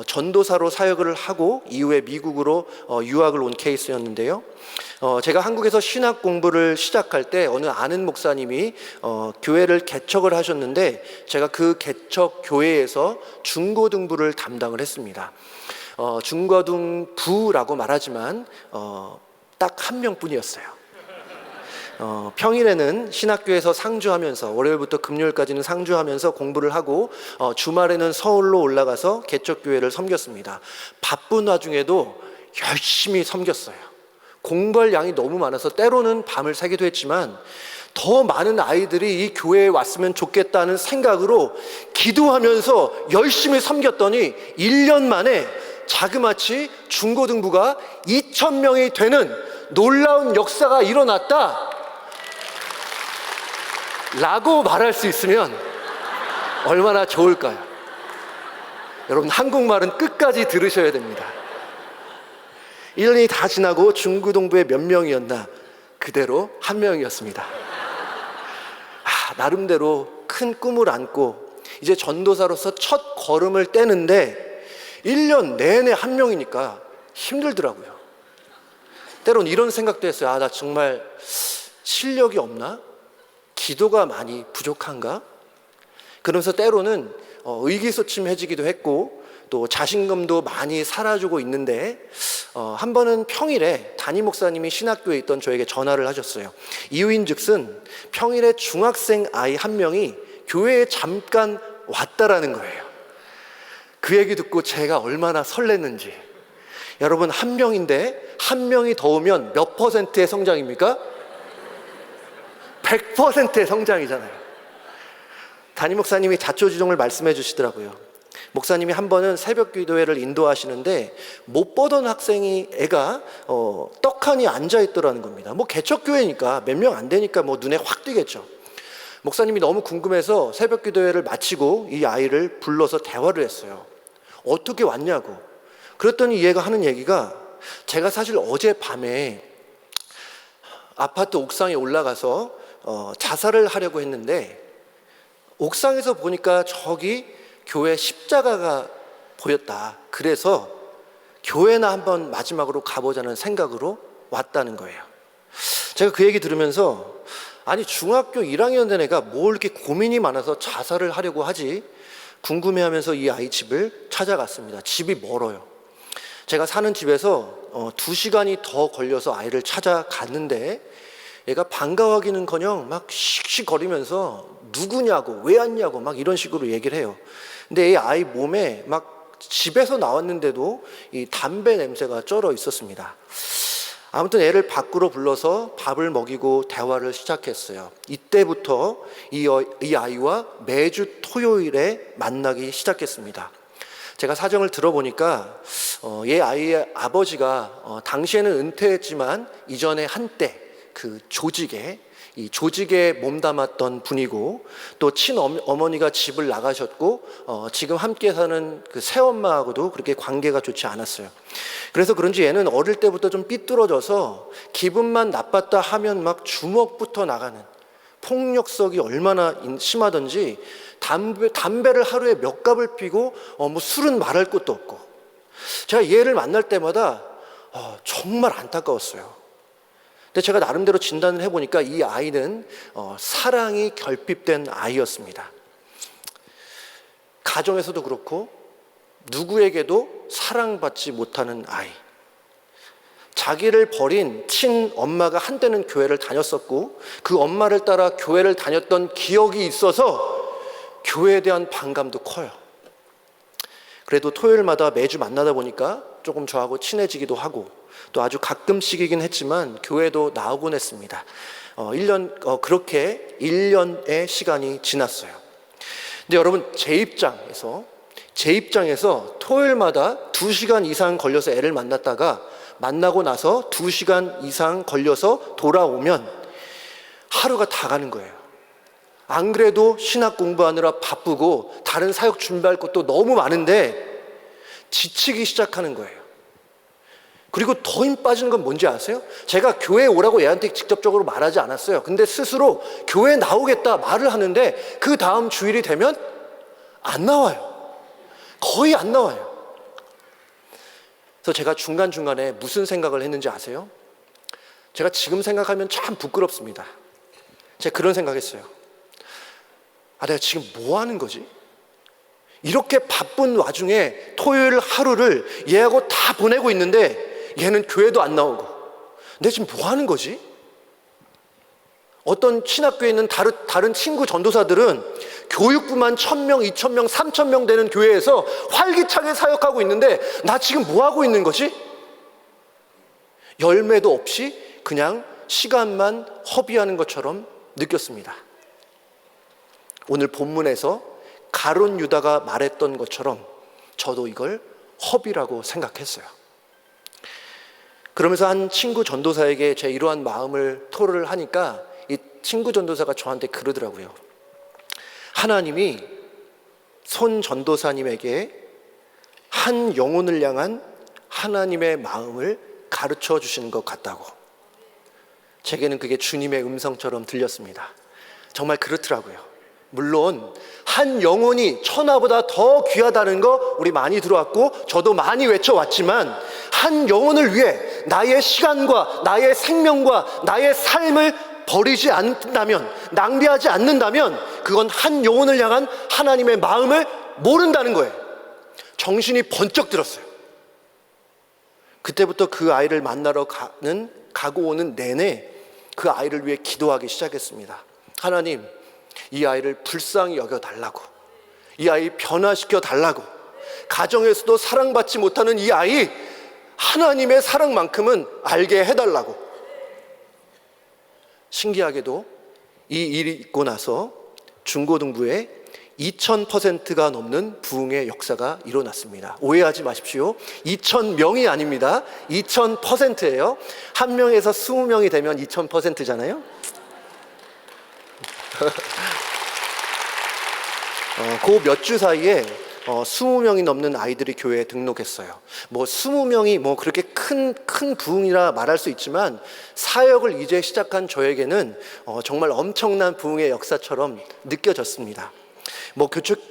Speaker 7: 전도사로 사역을 하고 이후에 미국으로 유학을 온 케이스였는데요. 제가 한국에서 신학 공부를 시작할 때 어느 아는 목사님이 교회를 개척을 하셨는데, 제가 그 개척 교회에서 중고등부를 담당을 했습니다. 중고등부라고 말하지만 딱 한 명뿐이었어요. 평일에는 신학교에서 상주하면서, 월요일부터 금요일까지는 상주하면서 공부를 하고 주말에는 서울로 올라가서 개척교회를 섬겼습니다. 바쁜 와중에도 열심히 섬겼어요. 공부할 양이 너무 많아서 때로는 밤을 새기도 했지만, 더 많은 아이들이 이 교회에 왔으면 좋겠다는 생각으로 기도하면서 열심히 섬겼더니 1년 만에 자그마치 중고등부가 2,000명이 되는 놀라운 역사가 일어났다 라고 말할 수 있으면 얼마나 좋을까요? 여러분, 한국말은 끝까지 들으셔야 됩니다. 1년이 다 지나고 중구동부에 몇 명이었나? 그대로 한 명이었습니다. 나름대로 큰 꿈을 안고 이제 전도사로서 첫 걸음을 떼는데 1년 내내 한 명이니까 힘들더라고요. 때론 이런 생각도 했어요. 나 정말 실력이 없나? 기도가 많이 부족한가? 그러면서 때로는 의기소침해지기도 했고 또 자신감도 많이 사라지고 있는데 한 번은 평일에 담임 목사님이 신학교에 있던 저에게 전화를 하셨어요. 이유인즉슨 평일에 중학생 아이 한 명이 교회에 잠깐 왔다라는 거예요. 그 얘기 듣고 제가 얼마나 설렜는지. 여러분, 한 명인데 한 명이 더 오면 몇 %의 성장입니까? 100%의 성장이잖아요. 담임 목사님이 자초지종을 말씀해 주시더라고요. 목사님이 한 번은 새벽 기도회를 인도하시는데 못 보던 애가 떡하니 앉아있더라는 겁니다. 개척교회니까 몇 명 안 되니까 눈에 확 띄겠죠. 목사님이 너무 궁금해서 새벽 기도회를 마치고 이 아이를 불러서 대화를 했어요. 어떻게 왔냐고. 그랬더니 얘가 하는 얘기가, 제가 사실 어젯밤에 아파트 옥상에 올라가서 자살을 하려고 했는데 옥상에서 보니까 저기 교회 십자가가 보였다. 그래서 교회나 한번 마지막으로 가보자는 생각으로 왔다는 거예요. 제가 그 얘기 들으면서 아니 중학교 1학년 된 애가 뭘 이렇게 고민이 많아서 자살을 하려고 하지? 궁금해하면서 이 아이 집을 찾아갔습니다. 집이 멀어요. 제가 사는 집에서 2시간이 더 걸려서 아이를 찾아갔는데 얘가 반가워하기는커녕 막 씩씩거리면서 누구냐고 왜 왔냐고 막 이런 식으로 얘기를 해요. 근데 이 아이 몸에 막 집에서 나왔는데도 이 담배 냄새가 쩔어 있었습니다. 아무튼 애를 밖으로 불러서 밥을 먹이고 대화를 시작했어요. 이때부터 이 아이와 매주 토요일에 만나기 시작했습니다. 제가 사정을 들어보니까 얘 아이의 아버지가 당시에는 은퇴했지만 이전에 한때 그 조직에 몸담았던 분이고 또 친어머니가 집을 나가셨고 지금 함께 사는 그 새엄마하고도 그렇게 관계가 좋지 않았어요. 그래서 그런지 얘는 어릴 때부터 좀 삐뚤어져서 기분만 나빴다 하면 막 주먹부터 나가는, 폭력성이 얼마나 심하던지 담배를 하루에 몇 갑을 피고 술은 말할 것도 없고, 제가 얘를 만날 때마다 정말 안타까웠어요. 근데 제가 나름대로 진단을 해보니까 이 아이는 사랑이 결핍된 아이였습니다. 가정에서도 그렇고 누구에게도 사랑받지 못하는 아이. 자기를 버린 친엄마가 한때는 교회를 다녔었고 그 엄마를 따라 교회를 다녔던 기억이 있어서 교회에 대한 반감도 커요. 그래도 토요일마다 매주 만나다 보니까 조금 저하고 친해지기도 하고 또 아주 가끔씩이긴 했지만 교회도 나오곤 했습니다. 그렇게 1년의 시간이 지났어요. 근데 여러분, 제 입장에서 토요일마다 2시간 이상 걸려서 애를 만나고 나서 2시간 이상 걸려서 돌아오면 하루가 다 가는 거예요. 안 그래도 신학 공부하느라 바쁘고 다른 사역 준비할 것도 너무 많은데 지치기 시작하는 거예요. 그리고 더 힘 빠지는 건 뭔지 아세요? 제가 교회에 오라고 얘한테 직접적으로 말하지 않았어요. 근데 스스로 교회에 나오겠다 말을 하는데 그 다음 주일이 되면 안 나와요. 거의 안 나와요. 그래서 제가 중간중간에 무슨 생각을 했는지 아세요? 제가 지금 생각하면 참 부끄럽습니다. 제가 그런 생각했어요. 내가 지금 뭐 하는 거지? 이렇게 바쁜 와중에 토요일 하루를 얘하고 다 보내고 있는데 얘는 교회도 안 나오고 내가 지금 뭐 하는 거지? 어떤 신학교에 있는 다른 친구 전도사들은 교육부만 1,000명, 2,000명, 3,000명 되는 교회에서 활기차게 사역하고 있는데 나 지금 뭐 하고 있는 거지? 열매도 없이 그냥 시간만 허비하는 것처럼 느꼈습니다. 오늘 본문에서 가룟 유다가 말했던 것처럼 저도 이걸 허비라고 생각했어요. 그러면서 한 친구 전도사에게 제 이러한 마음을 토로를 하니까 이 친구 전도사가 저한테 그러더라고요. 하나님이 손 전도사님에게 한 영혼을 향한 하나님의 마음을 가르쳐 주시는 것 같다고. 제게는 그게 주님의 음성처럼 들렸습니다. 정말 그렇더라고요. 물론 한 영혼이 천하보다 더 귀하다는 거 우리 많이 들어왔고 저도 많이 외쳐왔지만, 한 영혼을 위해 나의 시간과 나의 생명과 나의 삶을 버리지 않는다면, 낭비하지 않는다면, 그건 한 영혼을 향한 하나님의 마음을 모른다는 거예요. 정신이 번쩍 들었어요. 그때부터 그 아이를 만나러 가고 오는 내내 그 아이를 위해 기도하기 시작했습니다. 하나님, 이 아이를 불쌍히 여겨달라고, 이 아이 변화시켜 달라고, 가정에서도 사랑받지 못하는 이 아이 하나님의 사랑만큼은 알게 해달라고. 신기하게도 이 일이 있고 나서 중고등부에 2000%가 넘는 부흥의 역사가 일어났습니다. 오해하지 마십시오. 2000명이 아닙니다. 2000%예요. 한 명에서 20명이 되면 2000%잖아요. 그 몇 주 사이에 20명이 넘는 아이들이 교회에 등록했어요. 20명이 그렇게 큰 부흥이라 말할 수 있지만, 사역을 이제 시작한 저에게는 정말 엄청난 부흥의 역사처럼 느껴졌습니다.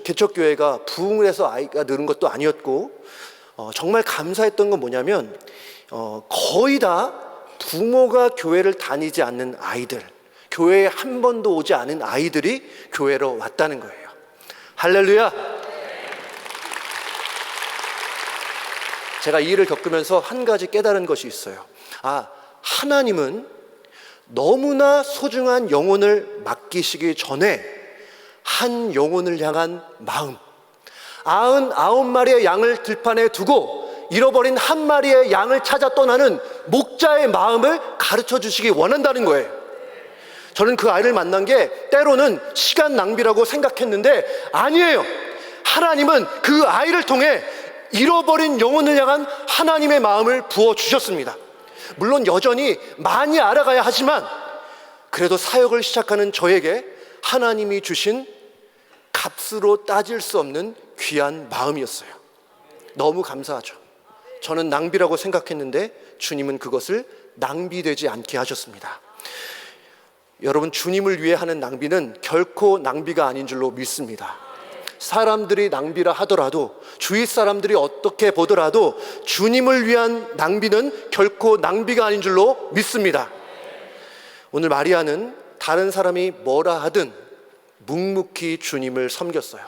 Speaker 7: 개척교회가 부흥을 해서 아이가 늘은 것도 아니었고, 정말 감사했던 건 뭐냐면, 거의 다 부모가 교회를 다니지 않는 아이들, 교회에 한 번도 오지 않은 아이들이 교회로 왔다는 거예요. 할렐루야! 제가 이 일을 겪으면서 한 가지 깨달은 것이 있어요. 하나님은 너무나 소중한 영혼을 맡기시기 전에 한 영혼을 향한 마음, 99마리의 양을 들판에 두고 잃어버린 한 마리의 양을 찾아 떠나는 목자의 마음을 가르쳐 주시기 원한다는 거예요. 저는 그 아이를 만난 게 때로는 시간 낭비라고 생각했는데 아니에요. 하나님은 그 아이를 통해 잃어버린 영혼을 향한 하나님의 마음을 부어주셨습니다. 물론 여전히 많이 알아가야 하지만, 그래도 사역을 시작하는 저에게 하나님이 주신 값으로 따질 수 없는 귀한 마음이었어요. 너무 감사하죠. 저는 낭비라고 생각했는데 주님은 그것을 낭비되지 않게 하셨습니다. 여러분, 주님을 위해 하는 낭비는 결코 낭비가 아닌 줄로 믿습니다. 사람들이 낭비라 하더라도, 주위 사람들이 어떻게 보더라도 주님을 위한 낭비는 결코 낭비가 아닌 줄로 믿습니다. 오늘 마리아는 다른 사람이 뭐라 하든 묵묵히 주님을 섬겼어요.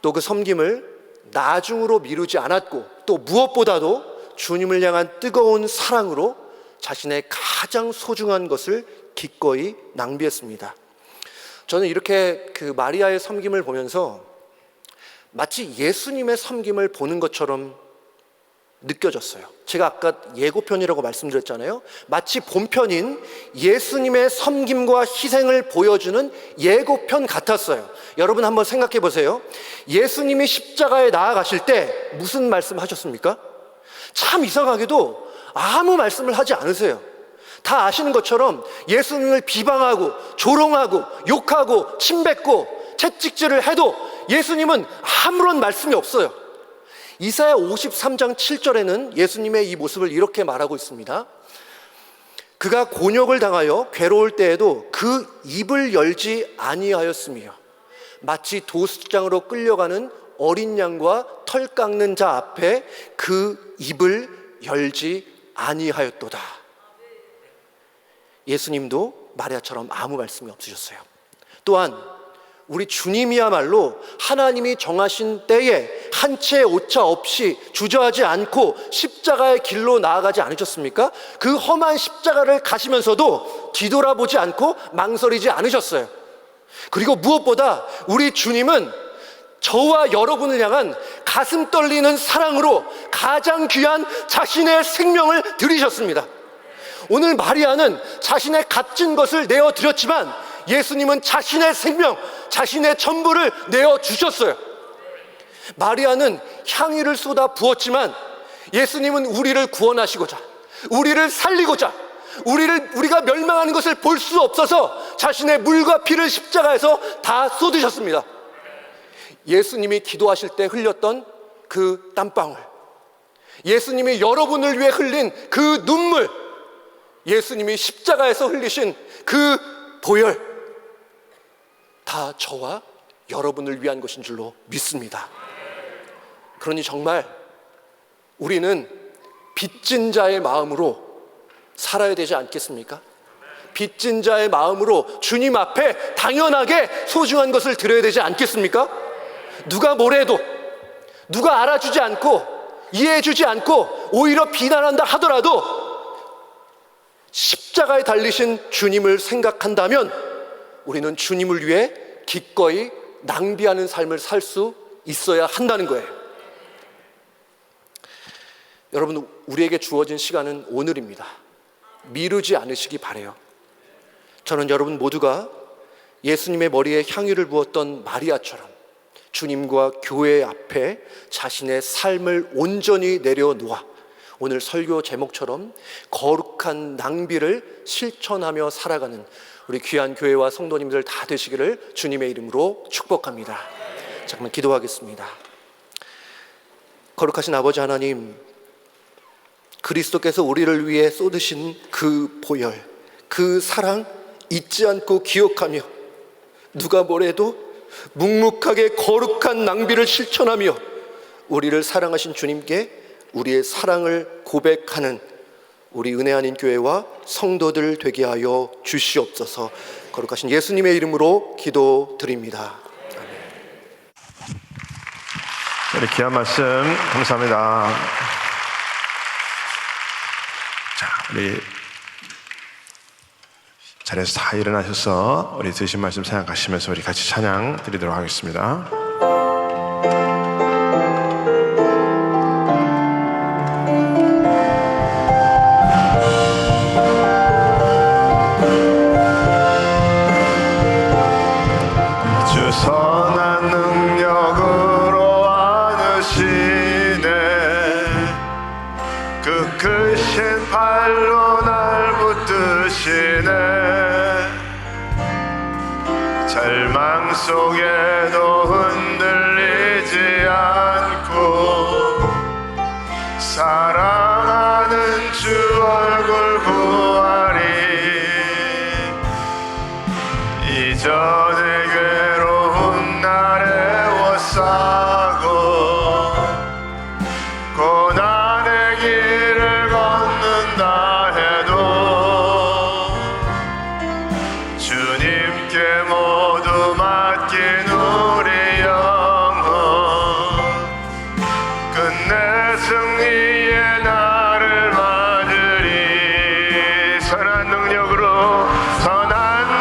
Speaker 7: 또 그 섬김을 나중으로 미루지 않았고, 또 무엇보다도 주님을 향한 뜨거운 사랑으로 자신의 가장 소중한 것을 기꺼이 낭비했습니다. 저는 이렇게 그 마리아의 섬김을 보면서 마치 예수님의 섬김을 보는 것처럼 느껴졌어요. 제가 아까 예고편이라고 말씀드렸잖아요. 마치 본편인 예수님의 섬김과 희생을 보여주는 예고편 같았어요. 여러분 한번 생각해 보세요. 예수님이 십자가에 나아가실 때 무슨 말씀 하셨습니까? 참 이상하게도 아무 말씀을 하지 않으세요. 다 아시는 것처럼 예수님을 비방하고 조롱하고 욕하고 침뱉고 채찍질을 해도 예수님은 아무런 말씀이 없어요. 이사야 53장 7절에는 예수님의 이 모습을 이렇게 말하고 있습니다. 그가 곤욕을 당하여 괴로울 때에도 그 입을 열지 아니하였으며, 마치 도수장으로 끌려가는 어린 양과 털 깎는 자 앞에 그 입을 열지 아니하였도다. 예수님도 마리아처럼 아무 말씀이 없으셨어요. 또한 우리 주님이야말로 하나님이 정하신 때에 한 채의 오차 없이 주저하지 않고 십자가의 길로 나아가지 않으셨습니까? 그 험한 십자가를 가시면서도 뒤돌아보지 않고 망설이지 않으셨어요. 그리고 무엇보다 우리 주님은 저와 여러분을 향한 가슴 떨리는 사랑으로 가장 귀한 자신의 생명을 드리셨습니다. 오늘 마리아는 자신의 값진 것을 내어드렸지만 예수님은 자신의 생명, 자신의 전부를 내어주셨어요. 마리아는 향유를 쏟아 부었지만 예수님은 우리를 구원하시고자, 우리를 살리고자, 우리가 멸망하는 것을 볼 수 없어서 자신의 물과 피를 십자가에서 다 쏟으셨습니다. 예수님이 기도하실 때 흘렸던 그 땀방울, 예수님이 여러분을 위해 흘린 그 눈물, 예수님이 십자가에서 흘리신 그 보혈, 다 저와 여러분을 위한 것인 줄로 믿습니다. 그러니 정말 우리는 빚진 자의 마음으로 살아야 되지 않겠습니까? 빚진 자의 마음으로 주님 앞에 당연하게 소중한 것을 드려야 되지 않겠습니까? 누가 뭐래도, 누가 알아주지 않고 이해해주지 않고 오히려 비난한다 하더라도 십자가에 달리신 주님을 생각한다면 우리는 주님을 위해 기꺼이 낭비하는 삶을 살 수 있어야 한다는 거예요. 여러분, 우리에게 주어진 시간은 오늘입니다. 미루지 않으시기 바라요. 저는 여러분 모두가 예수님의 머리에 향유를 부었던 마리아처럼 주님과 교회 앞에 자신의 삶을 온전히 내려놓아 오늘 설교 제목처럼 거룩한 낭비를 실천하며 살아가는 우리 귀한 교회와 성도님들 다 되시기를 주님의 이름으로 축복합니다. 잠깐만 기도하겠습니다. 거룩하신 아버지 하나님, 그리스도께서 우리를 위해 쏟으신 그 보혈, 그 사랑 잊지 않고 기억하며 누가 뭐래도 묵묵하게 거룩한 낭비를 실천하며 우리를 사랑하신 주님께 우리의 사랑을 고백하는 우리 은혜 아닌 교회와 성도들 되게 하여 주시옵소서. 거룩하신 예수님의 이름으로 기도드립니다.
Speaker 5: 우리 귀한 말씀 감사합니다. 자, 우리 자리에서 다 일어나셔서 우리 드신 말씀 생각하시면서 우리 같이 찬양 드리도록 하겠습니다. 주 선한 능력으로 안으시네, 그 크신 팔로 날 붙드시네. 절망 속에도 흔들리지 않고 사랑하는 주 얼굴 구하리. 이전의 괴로운 날에 워싸고 고난의 길을 걷는다 해도 주님께 모두 맡긴 우리 영혼, 끝내 승리의 날을 맞으리. 선한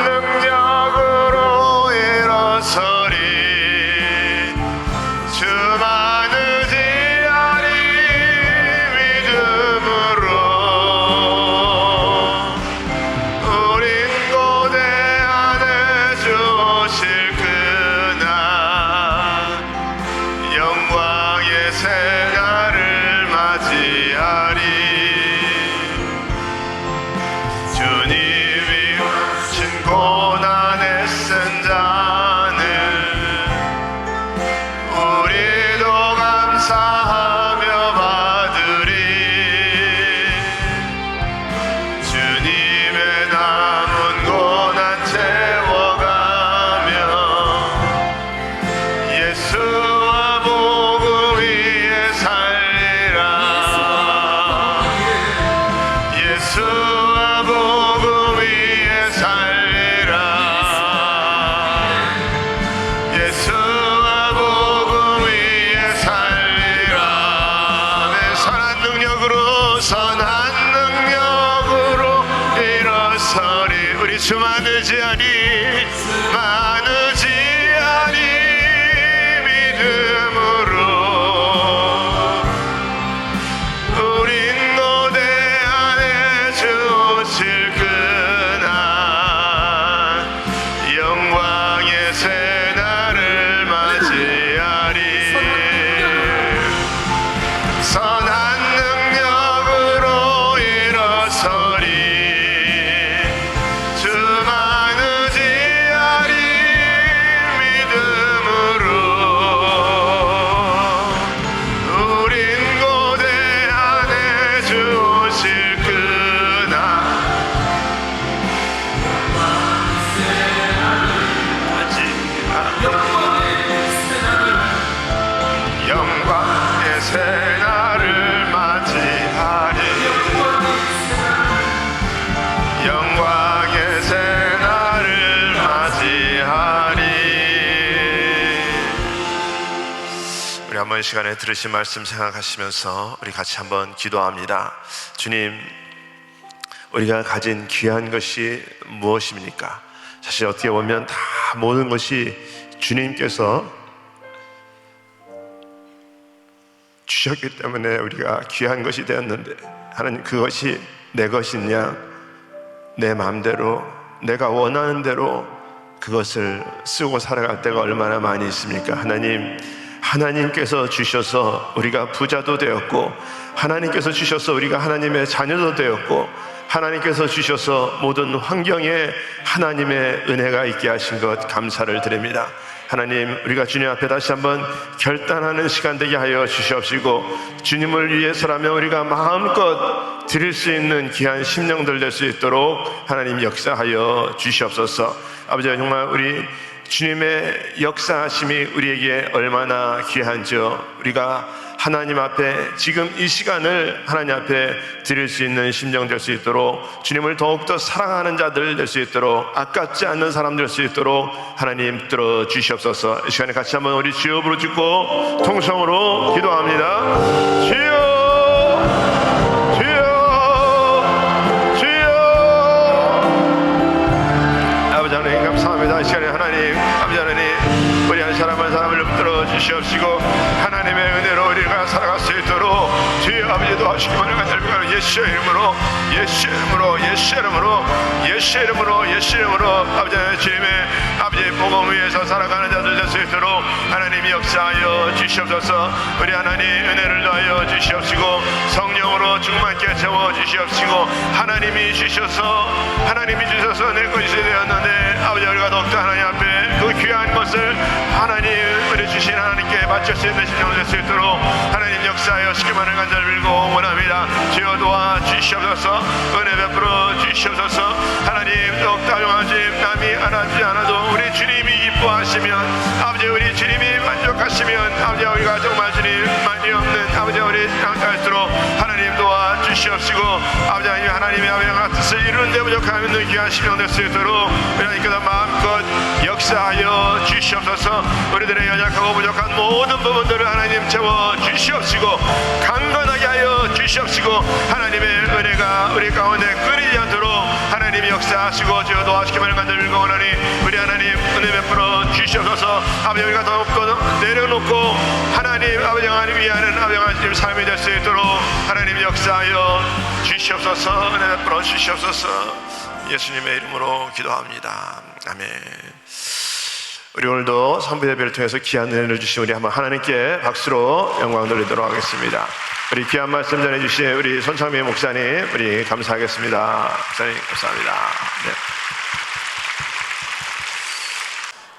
Speaker 5: 능력으로 일어서리. 주만 의지하리 믿음으로. 우린 고대 안에 주 오실 그날 영광의 새날을 맞이하리. 주님이 오신 고난의 쓴 자는 우리도 감사하며 받으리. 주님의 남은 고난 채워가며 예수와 복음 위에 살리라. 예수와 복음 위에 살리라. 예수와 복음 위에 살리라. 내 선한 능력으로 일어서리. 우리 주만 의지하니 믿음으로. 우린 고대 안에 주 오실 그날 영광의 새날을 맞이하리. 선한 능력으로 일어서리. 주만 의지하리 믿음으로. 영광의 새날을 맞이하리. 우리 한번 이 시간에 들으신 말씀 생각하시면서 우리 같이 한번 기도합니다. 주님, 우리가 가진 귀한 것이 무엇입니까? 사실 어떻게 보면 다 모든 것이 주님께서 주셨기 때문에 우리가 귀한 것이 되었는데, 하나님, 그것이 내 것이냐, 내 마음대로 내가 원하는 대로 그것을 쓰고 살아갈 때가 얼마나 많이 있습니까? 하나님께서 주셔서 우리가 부자도 되었고, 하나님께서 주셔서 우리가 하나님의 자녀도 되었고, 하나님께서 주셔서 모든 환경에 하나님의 은혜가 있게 하신 것 감사를 드립니다. 하나님, 우리가 주님 앞에 다시 한번 결단하는 시간 되게 하여 주시옵시고, 주님을 위해서라면 우리가 마음껏 드릴 수 있는 귀한 심령들 될 수 있도록 하나님 역사하여 주시옵소서. 아버지, 정말 우리 주님의 역사하심이 우리에게 얼마나 귀한지요. 우리가 하나님 앞에 지금 이 시간을 하나님 앞에 드릴 수 있는 심령 될 수 있도록, 주님을 더욱더 사랑하는 자들 될 수 있도록, 아깝지 않는 사람 될 수 있도록 하나님 들어 주시옵소서. 이 시간에 같이 한번 우리 주여 부르짖고 통성으로 기도합니다. 주여, 주여, 주여. 아버지 하나님 감사합니다. 이 시간에 하나님, 아버지 하나님, 우리 한 사람 한 사람을 붙들어 주시옵시고, 하나님의 은혜로 우리가 살아갈 수 있도록 주여 아버지 도와주시기를 간절히 예수의 이름으로, 예수의 이름으로, 예수의 이름으로, 예수의 이름으로, 예수의 이름으로 아버지 주님의 아버지 복음 위에서 살아가는 자들 될 수 있도록 하나님이 역사하여 주시옵소서. 우리 하나님 은혜를 더하여 주시옵시고, 성령으로 충만케 채워 주시옵시고, 하나님이 주셔서 내 것이 되었는데 아버지, 우리가 더욱더 하나님 앞에 그 귀한 것을 하나님 우리 주신 하나님께 바칠 수 있는 심령 될 수 있도록 하나님 역사하여 시기만을 간절히 빌고 원합니다. 주여 도와 주시옵소서. 은혜 베풀어 주시옵소서. 하나님 더욱더 용하지 남이 알아주지 않아도 우리 주님이 기뻐하시면, 아버지 우리 주님이 만족하시면, 아버지 우리가 정말 주님만이 없는 아버지 우리 할수록 하나님 도와 주시옵시고, 아버지 하나님의 아버지의 뜻을 이루는 데 부족함이 있는 귀한 심령 될 수 있도록 하나님께서 마음껏 역사하여 주시옵소서. 우리들의 연약하고 부족한 모든 부분들을 하나님 채워 주시옵시고, 강건하게 하여 주시옵시고, 하나님의 은혜가 우리 가운데 끊이지 않도록 하나님이 역사하시고 주여 도와주시기를 간절히 원하니, 우리 하나님 은혜 베풀어 주시옵소서. 아버지 우리가 더욱더 내려놓고 하나님 아버지 하나님 위하는 아버지 하나님 삶이 될 수 있도록 하나님 역사하여 주시옵소서. 은혜 베풀어 주시옵소서. 예수님의 이름으로 기도합니다. 아멘. 우리 오늘도 선부 예배를 통해서 귀한 은혜를 주신 우리 한번 하나님께 박수로 영광 돌리도록 하겠습니다. 우리 귀한 말씀 전해주신 우리 손창민 목사님, 우리 감사하겠습니다. 목사님 감사합니다. 네.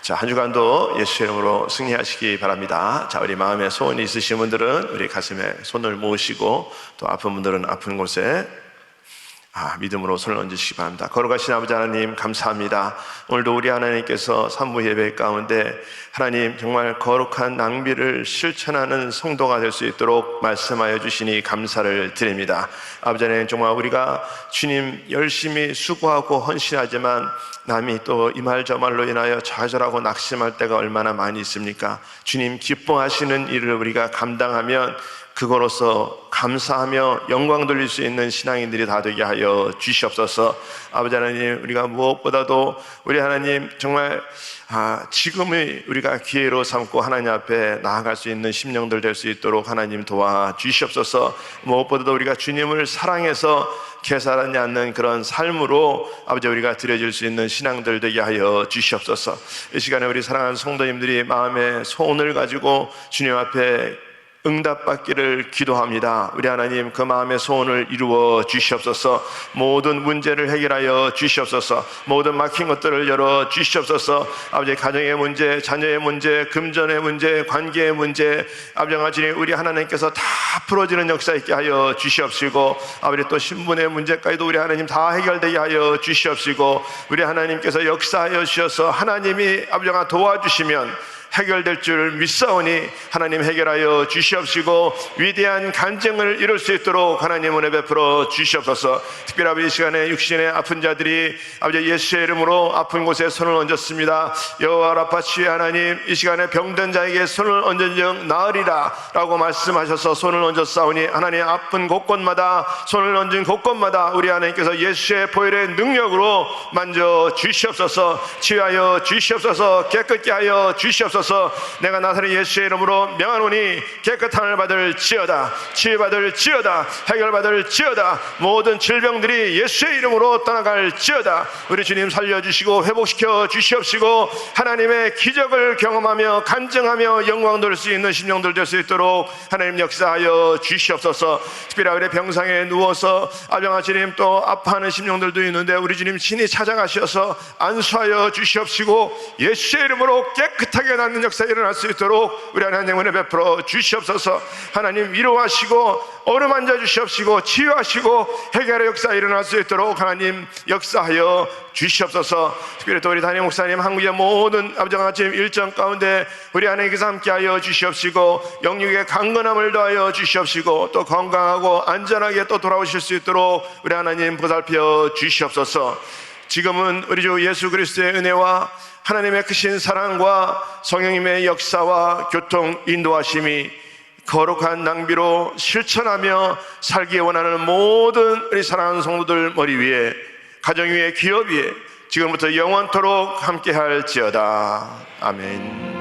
Speaker 5: 자, 한 주간도 예수 이름으로 승리하시기 바랍니다. 자, 우리 마음에 소원이 있으신 분들은 우리 가슴에 손을 모으시고, 또 아픈 분들은 아픈 곳에 믿음으로 손을 얹으시기 바랍니다. 거룩하신 아버지 하나님 감사합니다. 오늘도 우리 하나님께서 산부 예배 가운데 하나님 정말 거룩한 낭비를 실천하는 성도가 될 수 있도록 말씀하여 주시니 감사를 드립니다. 아버지 하나님, 정말 우리가 주님 열심히 수고하고 헌신하지만 남이 또 이 말 저 말로 인하여 좌절하고 낙심할 때가 얼마나 많이 있습니까? 주님 기뻐하시는 일을 우리가 감당하면 그거로서 감사하며 영광 돌릴 수 있는 신앙인들이 다 되게 하여 주시옵소서. 아버지 하나님, 우리가 무엇보다도 우리 하나님 정말 지금의 우리가 기회로 삼고 하나님 앞에 나아갈 수 있는 심령들 될 수 있도록 하나님 도와 주시옵소서. 무엇보다도 우리가 주님을 사랑해서 개살하지 않는 그런 삶으로 아버지 우리가 드려질 수 있는 신앙들 되게 하여 주시옵소서. 이 시간에 우리 사랑하는 성도님들이 마음의 소원을 가지고 주님 앞에 응답받기를 기도합니다. 우리 하나님 그 마음의 소원을 이루어 주시옵소서. 모든 문제를 해결하여 주시옵소서. 모든 막힌 것들을 열어 주시옵소서. 아버지 가정의 문제, 자녀의 문제, 금전의 문제, 관계의 문제, 아버지 우리 하나님께서 다 풀어지는 역사 있게 하여 주시옵시고, 아버지 또 신분의 문제까지도 우리 하나님 다 해결되게 하여 주시옵시고, 우리 하나님께서 역사하여 주셔서 하나님이 아버지가 도와주시면 해결될 줄 믿사오니 하나님 해결하여 주시옵시고 위대한 간증을 이룰 수 있도록 하나님 은혜 베풀어 주시옵소서. 특별히 아버지 이 시간에 육신의 아픈 자들이 아버지 예수의 이름으로 아픈 곳에 손을 얹었습니다. 여호와 라파 주의 하나님, 이 시간에 병든 자에게 손을 얹은즉 나으리라 라고 말씀하셔서 손을 얹었사오니 하나님 아픈 곳곳마다 손을 얹은 곳곳마다 우리 하나님께서 예수의 보혈의 능력으로 만져 주시옵소서. 치유하여 주시옵소서. 깨끗게 하여 주시옵소서. 내가 나사렛 예수의 이름으로 명하노니 깨끗함을 받을 지어다. 치유받을 지어다. 해결받을 지어다. 모든 질병들이 예수의 이름으로 떠나갈 지어다. 우리 주님 살려주시고 회복시켜 주시옵시고 하나님의 기적을 경험하며 간증하며 영광 돌릴 수 있는 심령들 될 수 있도록 하나님 역사하여 주시옵소서. 특별히 우리 병상에 누워서 아병아 주님 또 아파하는 심령들도 있는데 우리 주님 친히 찾아가셔서 안수하여 주시옵시고 예수의 이름으로 깨끗하게 낫는 역사 일어날 수 있도록 우리 하나님 은혜 베풀어 주시옵소서. 하나님 위로하시고 어루만져 주시옵시고 치유하시고 해결의 역사 일어날 수 있도록 하나님 역사하여 주시옵소서. 특별히 또 우리 담임 목사님 한국의 모든 아버지와 같이 일정 가운데 우리 하나님께서 함께하여 주시옵시고 영육의 강건함을 더하여 주시옵시고 또 건강하고 안전하게 또 돌아오실 수 있도록 우리 하나님 보살펴 주시옵소서. 지금은 우리 주 예수 그리스도의 은혜와 하나님의 크신 사랑과 성령님의 역사와 교통 인도하심이 거룩한 낭비로 실천하며 살기 원하는 모든 우리 사랑하는 성도들 머리 위에, 가정 위에, 기업 위에 지금부터 영원토록 함께할지어다. 아멘.